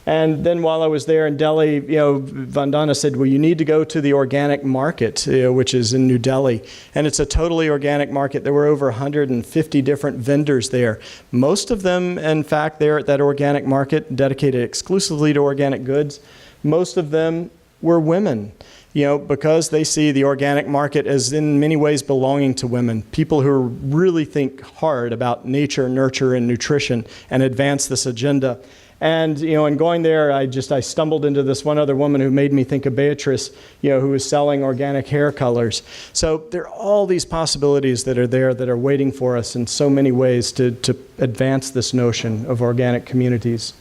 And then while I was there in Delhi, you know, Vandana said, well, you need to go to the organic market, which is in New Delhi. And it's a totally organic market. There were over 150 different vendors there. Most of them, in fact, there at that organic market, dedicated exclusively to organic goods. Most of them were women, you know, because they see the organic market as in many ways belonging to women, people who really think hard about nature, nurture, and nutrition and advance this agenda. And, in going there, I stumbled into this one other woman who made me think of Beatrice, who was selling organic hair colors. So there are all these possibilities that are there that are waiting for us in so many ways to advance this notion of organic communities.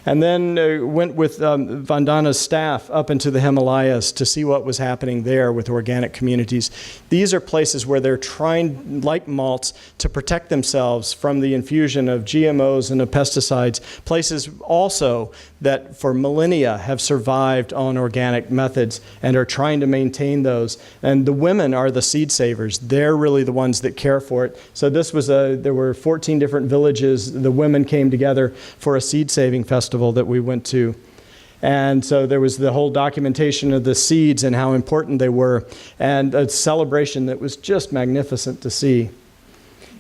And then went with Vandana's staff up into the Himalayas to see what was happening there with organic communities. These are places where they're trying, like malts, to protect themselves from the infusion of GMOs and of pesticides. Places also that for millennia have survived on organic methods and are trying to maintain those. And the women are the seed savers. They're really the ones that care for it. So this was there were 14 different villages. The women came together for a seed saving festival that we went to. And so there was the whole documentation of the seeds and how important they were, and a celebration that was just magnificent to see.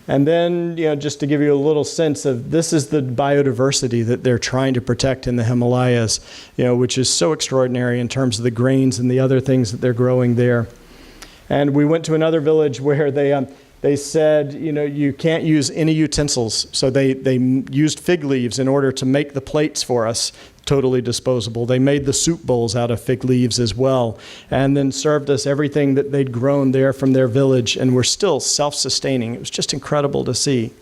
And then, just to give you a little sense of, this is the biodiversity that they're trying to protect in the Himalayas, which is so extraordinary in terms of the grains and the other things that they're growing there. And we went to another village where they said, you can't use any utensils. So they used fig leaves in order to make the plates for us, totally disposable. They made the soup bowls out of fig leaves as well, and then served us everything that they'd grown there from their village, and were still self-sustaining. It was just incredible to see.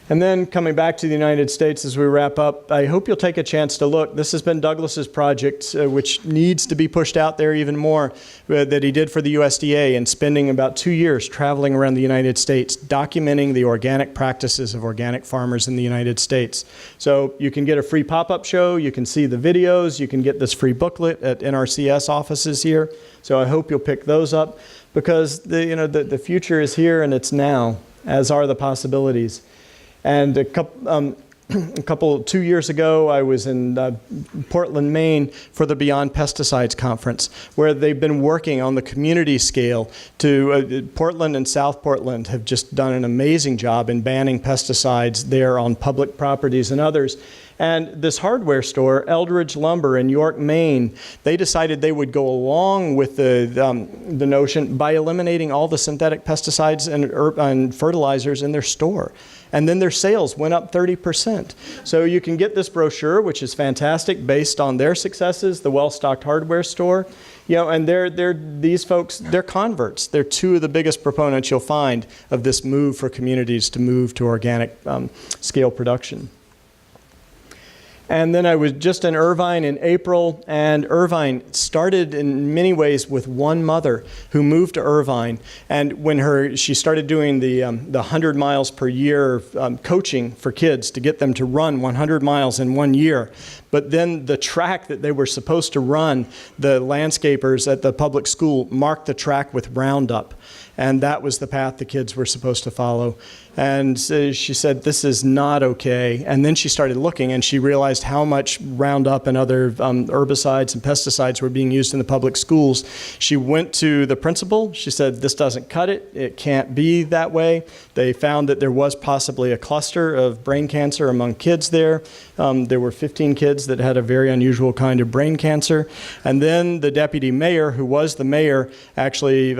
And then coming back to the United States as we wrap up, I hope you'll take a chance to look. This has been Douglas's project, which needs to be pushed out there even more, that he did for the USDA, and spending about 2 years traveling around the United States, documenting the organic practices of organic farmers in the United States. So you can get a free pop-up show, you can see the videos, you can get this free booklet at NRCS offices here. So I hope you'll pick those up, because the future is here and it's now, as are the possibilities. And 2 years ago, I was in Portland, Maine for the Beyond Pesticides Conference, where they've been working on the community scale to, Portland and South Portland have just done an amazing job in banning pesticides there on public properties and others. And this hardware store, Eldridge Lumber in York, Maine, they decided they would go along with the notion by eliminating all the synthetic pesticides and fertilizers in their store. And then their sales went up 30%. So you can get this brochure, which is fantastic, based on their successes, the well-stocked hardware store. And these folks, they're converts. They're two of the biggest proponents you'll find of this move for communities to move to organic scale production. And then I was just in Irvine in April, and Irvine started in many ways with one mother who moved to Irvine. And when she started doing the 100 miles per year coaching for kids to get them to run 100 miles in 1 year. But then the track that they were supposed to run, the landscapers at the public school marked the track with Roundup. And that was the path the kids were supposed to follow. And she said, this is not okay. And then she started looking, and she realized how much Roundup and other herbicides and pesticides were being used in the public schools. She went to the principal. She said, this doesn't cut it. It can't be that way. They found that there was possibly a cluster of brain cancer among kids there. There were 15 kids that had a very unusual kind of brain cancer. And then the deputy mayor, who was the mayor, actually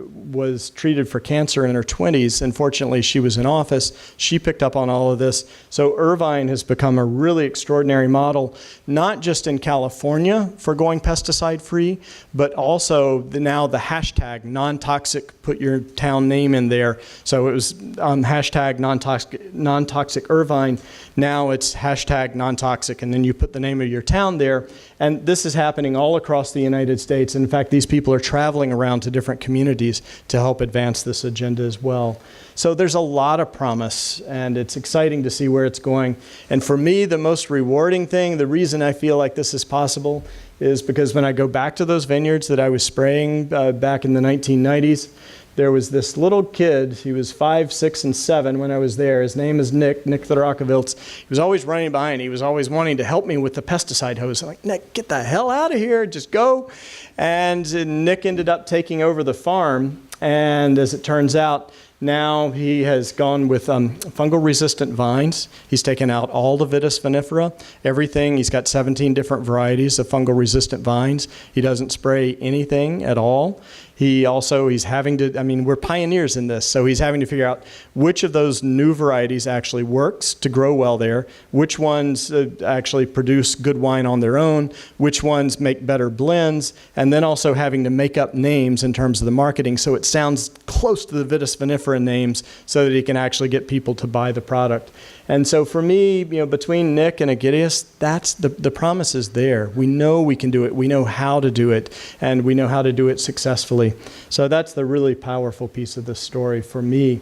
was treated for cancer in her 20s. Unfortunately, she was in office. She picked up on all of this. So Irvine has become a really extraordinary model, not just in California for going pesticide-free, but also now the hashtag non-toxic, put your town name in there. So it was hashtag non-toxic Irvine. Now it's hashtag non-toxic, and then you put the name of your town there. And this is happening all across the United States. In fact, these people are traveling around to different communities to help advance this agenda as well. So there's a lot of promise, and it's exciting to see where it's going. And for me, the most rewarding thing, the reason I feel like this is possible, is because when I go back to those vineyards that I was spraying back in the 1990s, there was this little kid. He was 5, 6, and 7 when I was there. His name is Nick Therokovilts. He was always running behind. He was always wanting to help me with the pesticide hose. I'm like, Nick, get the hell out of here. Just go. And Nick ended up taking over the farm. And as it turns out, now he has gone with fungal-resistant vines. He's taken out all the Vitis vinifera, everything. He's got 17 different varieties of fungal-resistant vines. He doesn't spray anything at all. He's having to, I mean, we're pioneers in this, so he's having to figure out which of those new varieties actually works to grow well there, which ones actually produce good wine on their own, which ones make better blends, and then also having to make up names in terms of the marketing so it sounds close to the Vitis vinifera names so that he can actually get people to buy the product. And so for me, between Nick and Aegidius, that's the promise is there. We know we can do it. We know how to do it, and we know how to do it successfully. So that's the really powerful piece of this story for me,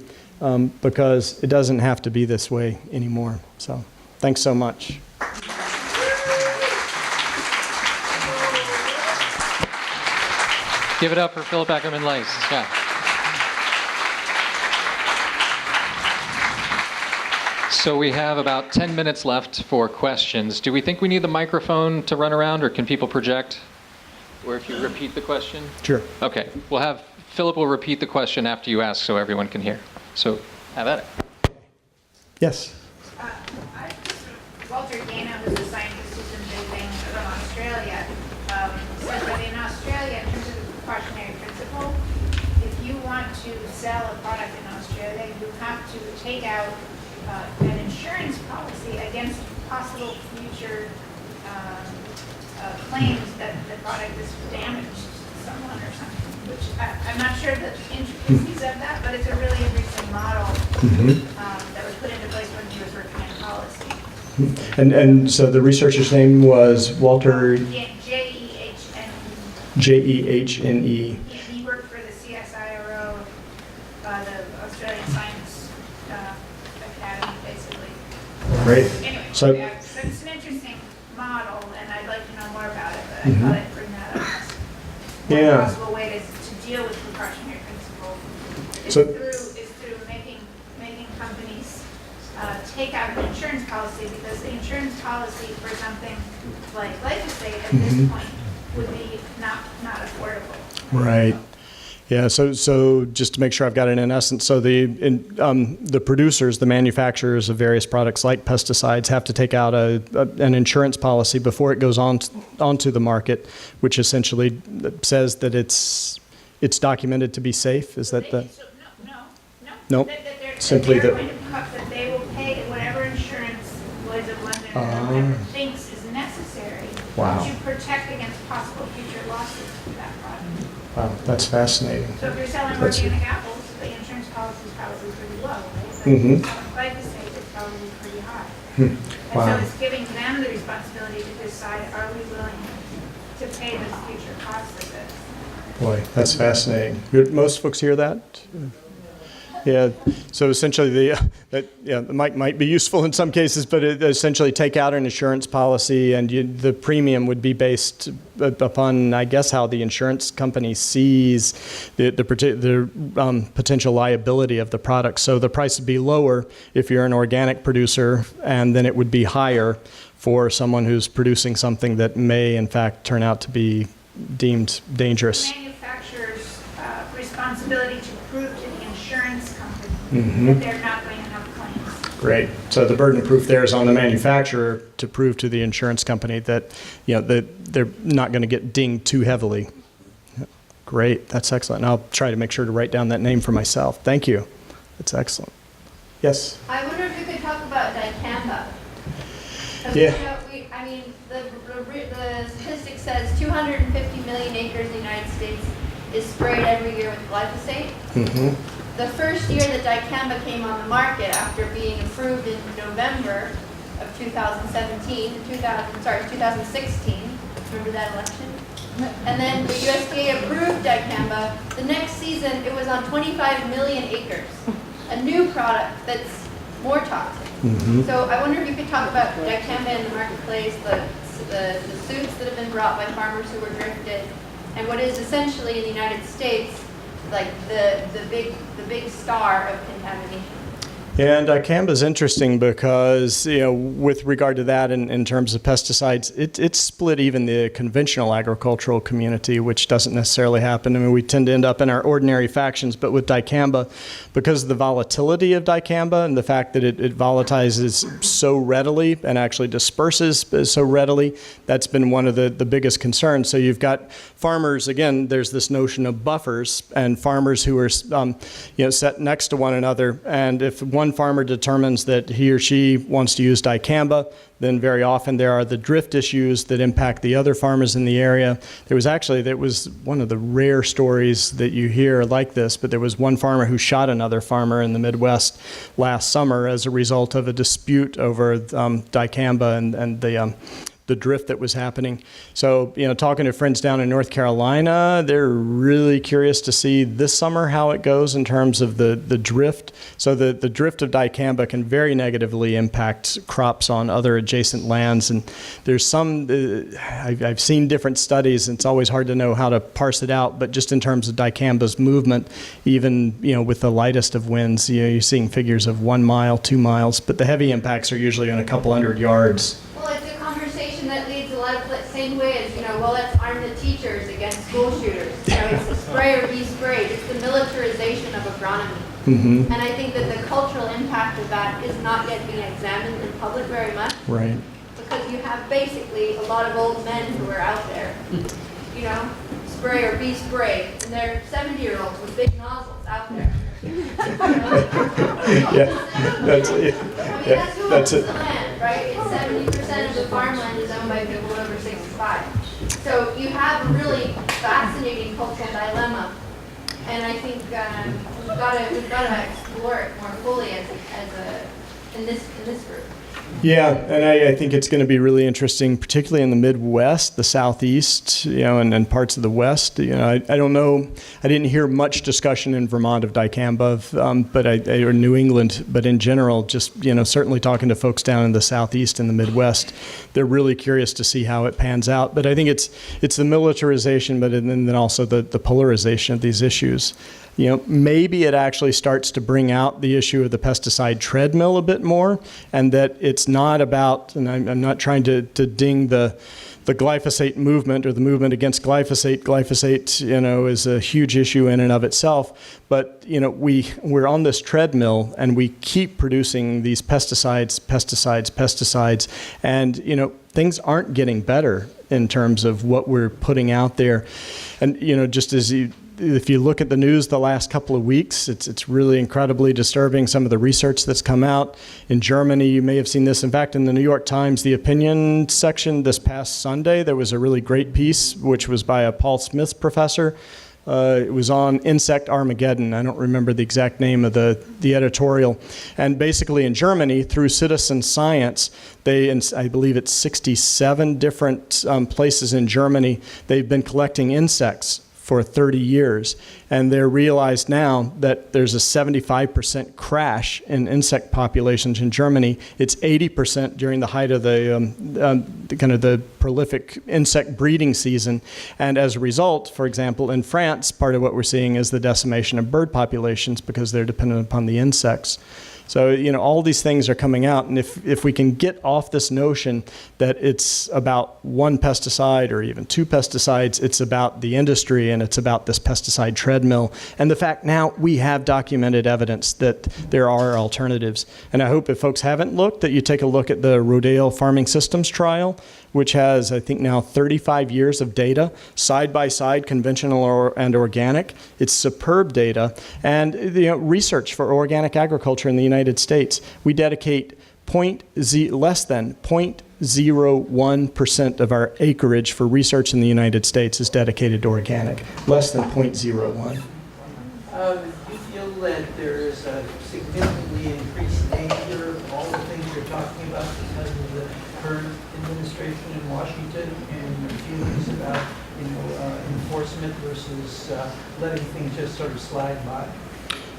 because it doesn't have to be this way anymore. So thanks so much. Give it up for Philip Ackerman-Leist. Scott. So we have about 10 minutes left for questions. Do we think we need the microphone to run around, or can people project? Or if you repeat the question? Sure. Okay. Philip will repeat the question after you ask so everyone can hear. So have at it. Yes. Walter Gano, who's a scientist who's been visiting from Australia, said that in Australia, in terms of the precautionary principle, if you want to sell a product in Australia, you have to take out an insurance policy against possible future claims that the product is damaged to someone or something, which I'm not sure the intricacies of that, but it's a really interesting model that was put into place when he was working in policy. And so the researcher's name was Walter Jehne. Jehne. He worked for the CSIRO, the Australian Science Academy, basically. Great. Anyway, So it's an interesting model, and I'd like to know more about it, but I thought I'd bring that up as one possible way to deal with precautionary principle is through making companies take out an insurance policy, because the insurance policy for something like glyphosate at this point would be not affordable. right. Yeah, so just to make sure I've got it in essence, so the producers, the manufacturers of various products like pesticides have to take out an insurance policy before it goes onto the market, which essentially says that it's documented to be safe. Is that the? No. Nope. Simply they're that. going to that they will pay whatever insurance Lloyd's of London or whatever thinks is necessary Wow. to protect against possible future losses for that product. Wow, that's fascinating. So if you're selling organic apples, the insurance policy is probably pretty low, right? But Mhm. if you're selling glyphosate, it's probably pretty high. And Wow. so it's giving them the responsibility to decide, are we willing to pay the future costs of this? Boy, that's fascinating. Most folks hear that? Yeah. So essentially, it might be useful in some cases, but it essentially take out an insurance policy, and the premium would be based upon, I guess, how the insurance company sees the potential liability of the product. So the price would be lower if you're an organic producer, and then it would be higher for someone who's producing something that may, in fact, turn out to be deemed dangerous. Manufacturer's responsibility to prove to the insurance company that they're not going to have claims. Great. So the burden of proof there is on the manufacturer to prove to the insurance company that that they're not going to get dinged too heavily. Great. That's excellent. And I'll try to make sure to write down that name for myself. Thank you. That's excellent. Yes. I wonder if you could talk about dicamba. Yeah. The statistic says 250 million acres in the United States is sprayed every year with glyphosate. The first year that dicamba came on the market, after being approved in November of 2016. Remember that election? And then the USDA approved dicamba. The next season, it was on 25 million acres. A new product that's more toxic. So I wonder if you could talk about dicamba in the marketplace, the suits that have been brought by farmers who were drifted, and what is essentially in the United States like the big star of contamination. And dicamba is interesting because, with regard to that in terms of pesticides, it's split even the conventional agricultural community, which doesn't necessarily happen. I mean, we tend to end up in our ordinary factions, but with dicamba, because of the volatility of dicamba and the fact that it volatilizes so readily and actually disperses so readily, that's been one of the biggest concerns. So you've got farmers, again, there's this notion of buffers, and farmers who are set next to one another, and if one farmer determines that he or she wants to use dicamba, then very often there are the drift issues that impact the other farmers in the area. That was one of the rare stories that you hear like this, but there was one farmer who shot another farmer in the Midwest last summer as a result of a dispute over dicamba and the drift that was happening. So, talking to friends down in North Carolina, they're really curious to see this summer how it goes in terms of the drift. So the drift of dicamba can very negatively impact crops on other adjacent lands. And there's some, I've seen different studies, and it's always hard to know how to parse it out, but just in terms of dicamba's movement, even, with the lightest of winds, you're seeing figures of 1 mile, 2 miles, but the heavy impacts are usually in a couple hundred yards. Well, it's a conversation that leads a lot of the same way as, let's arm the teachers against school shooters. It's a spray or be sprayed. It's the militarization of agronomy. Mm-hmm. And I think that the cultural impact of that is not yet being examined in public very much. Right. Because you have basically a lot of old men who are out there, spray or be sprayed. And they're 70-year-olds with big nozzles out there. That's it. That's who owns the land, right? It's 70% of the farmland is owned by people over 65. So you have a really fascinating cultural dilemma, and I think we've got to explore it more fully in this group. Yeah, and I think it's going to be really interesting, particularly in the Midwest, the Southeast, and parts of the West. I don't know. I didn't hear much discussion in Vermont of dicamba, or New England, but in general, just certainly talking to folks down in the Southeast and the Midwest, they're really curious to see how it pans out. But I think it's the militarization, but then also the polarization of these issues. Maybe it actually starts to bring out the issue of the pesticide treadmill a bit more, and that it's not about, and I'm not trying to ding the glyphosate movement or the movement against glyphosate. Glyphosate, is a huge issue in and of itself, but, we're on this treadmill and we keep producing these pesticides, and, things aren't getting better in terms of what we're putting out there. And, just if you look at the news the last couple of weeks, it's really incredibly disturbing, some of the research that's come out. In Germany, you may have seen this. In fact, in the New York Times, the opinion section this past Sunday, there was a really great piece, which was by a Paul Smith professor. It was on insect Armageddon. I don't remember the exact name of the editorial. And basically in Germany, through citizen science, I believe it's 67 different places in Germany, they've been collecting insects for 30 years. And they're realized now that there's a 75% crash in insect populations in Germany. It's 80% during the height of the prolific insect breeding season. And as a result, for example, in France, part of what we're seeing is the decimation of bird populations because they're dependent upon the insects. So, all these things are coming out, and if we can get off this notion that it's about one pesticide or even two pesticides, it's about the industry and it's about this pesticide treadmill, and the fact now we have documented evidence that there are alternatives. And I hope if folks haven't looked, that you take a look at the Rodale Farming Systems trial, which has, I think now, 35 years of data, side by side, conventional and organic. It's superb data. And research for organic agriculture in the United States, we dedicate less than 0.01% of our acreage for research in the United States is dedicated to organic. Less than 0.01. Do you feel that there is a significantly increased danger of all the things you're talking about because of the current administration in Washington and your feelings about enforcement versus letting things just sort of slide by?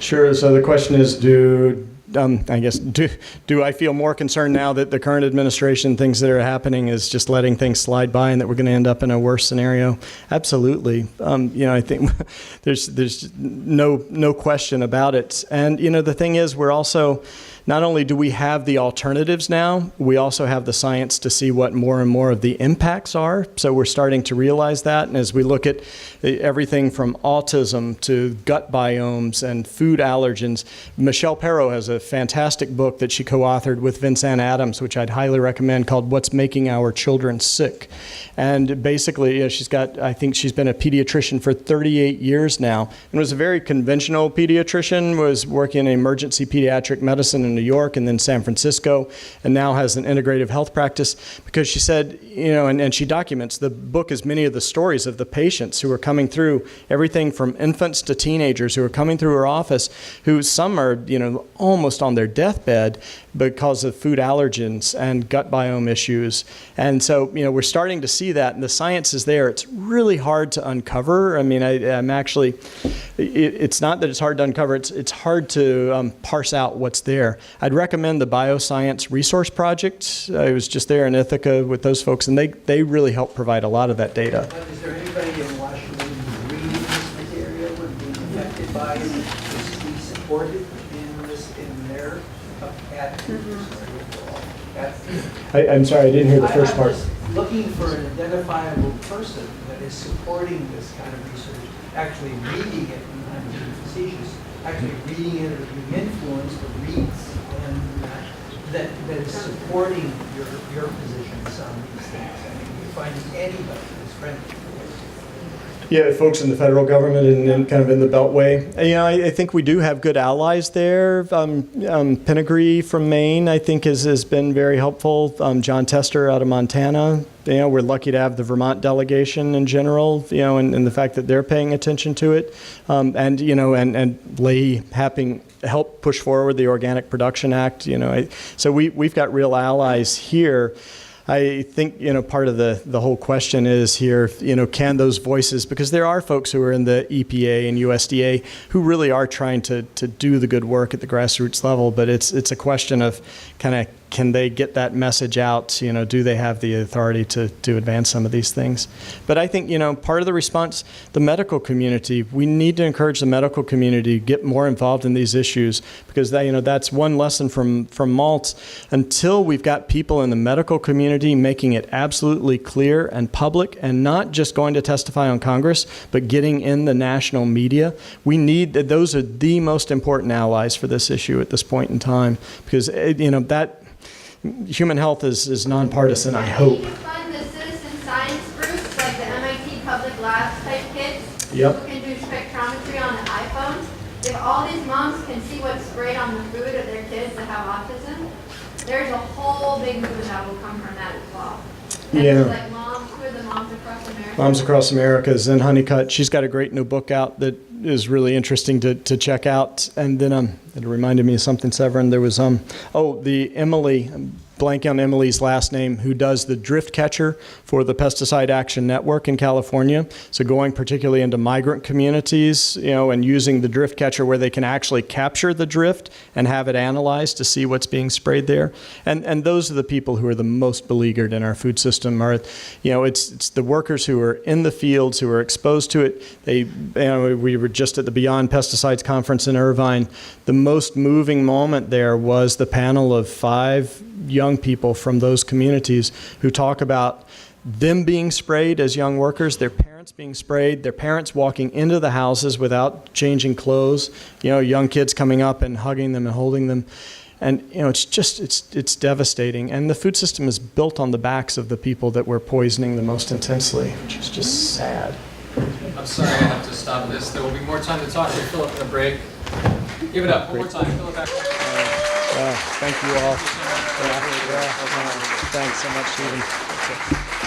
Sure. So the question is, do I guess, do I feel more concerned now that the current administration, things that are happening is just letting things slide by and that we're going to end up in a worse scenario? Absolutely. I think there's no question about it. And, the thing is, we're also, not only do we have the alternatives now, we also have the science to see what more and more of the impacts are. So we're starting to realize that. And as we look at everything from autism to gut biomes and food allergens, Michelle Perro has a fantastic book that she co-authored with Vincent Adams, which I'd highly recommend, called What's Making Our Children Sick. And basically, I think she's been a pediatrician for 38 years now, and was a very conventional pediatrician, was working in emergency pediatric medicine in New York and then San Francisco, and now has an integrative health practice, because she said, and she documents, the book is many of the stories of the patients who are coming through, everything from infants to teenagers who are coming through her office, who some are, almost on their deathbed because of food allergens and gut biome issues. And so, we're starting to see that, and the science is there. It's really hard to uncover. I mean, I'm actually, it's not that it's hard to uncover, it's hard to parse out what's there. I'd recommend the Bioscience Resource Project. I was just there in Ithaca with those folks, and they really help provide a lot of that data. Is there anybody in Washington who's reading this material and being affected by it, is we supported in their I'm sorry, I didn't hear the first I'm part. just looking for an identifiable person that is supporting this kind of research, actually reading it, and I'm being facetious, actually reading it or being influenced or reads, and that is supporting your positions on these things. I mean, you find anybody that's friendly. Yeah, folks in the federal government and kind of in the Beltway. I think we do have good allies there. Pinnegree from Maine, I think, has been very helpful. John Tester out of Montana. We're lucky to have the Vermont delegation in general, and the fact that they're paying attention to it. And Leahy help push forward the Organic Production Act. So we've got real allies here. I think, part of the whole question is here, can those voices, because there are folks who are in the EPA and USDA who really are trying to do the good work at the grassroots level, but it's a question of can they get that message out? Do they have the authority to advance some of these things? But I think, part of the response, the medical community, we need to encourage the medical community to get more involved in these issues, because that's one lesson from Maltz. Until we've got people in the medical community making it absolutely clear and public, and not just going to testify on Congress, but getting in the national media, those are the most important allies for this issue at this point in time, because, that human health is nonpartisan, I hope. You can find the citizen science groups, like the MIT Public Labs type kids, Yep. who can do spectrometry on the iPhones. If all these moms can see what's sprayed on the food of their kids that have autism, there's a whole big movement that will come from that as well. And Yeah. there's like who are the Moms Across America? Moms Across America, Zen Honeycutt. She's got a great new book out that is really interesting to check out. And then it reminded me of something, Severin. There was the Emily, blank on Emily's last name, who does the drift catcher for the Pesticide Action Network in California. So going particularly into migrant communities, and using the drift catcher where they can actually capture the drift and have it analyzed to see what's being sprayed there. And those are the people who are the most beleaguered in our food system. It's the workers who are in the fields, who are exposed to it. We were just at the Beyond Pesticides conference in Irvine. The most moving moment there was the panel of 5 young people from those communities who talk about them being sprayed as young workers, their parents being sprayed, their parents walking into the houses without changing clothes, young kids coming up and hugging them and holding them. And, it's devastating. And the food system is built on the backs of the people that we're poisoning the most intensely, which is just sad. I'm sorry I have to stop this. There will be more time to talk to Philip in a break. Give it up one more time. Philip Ackerman. Thank you all. Thanks so much, Stephen.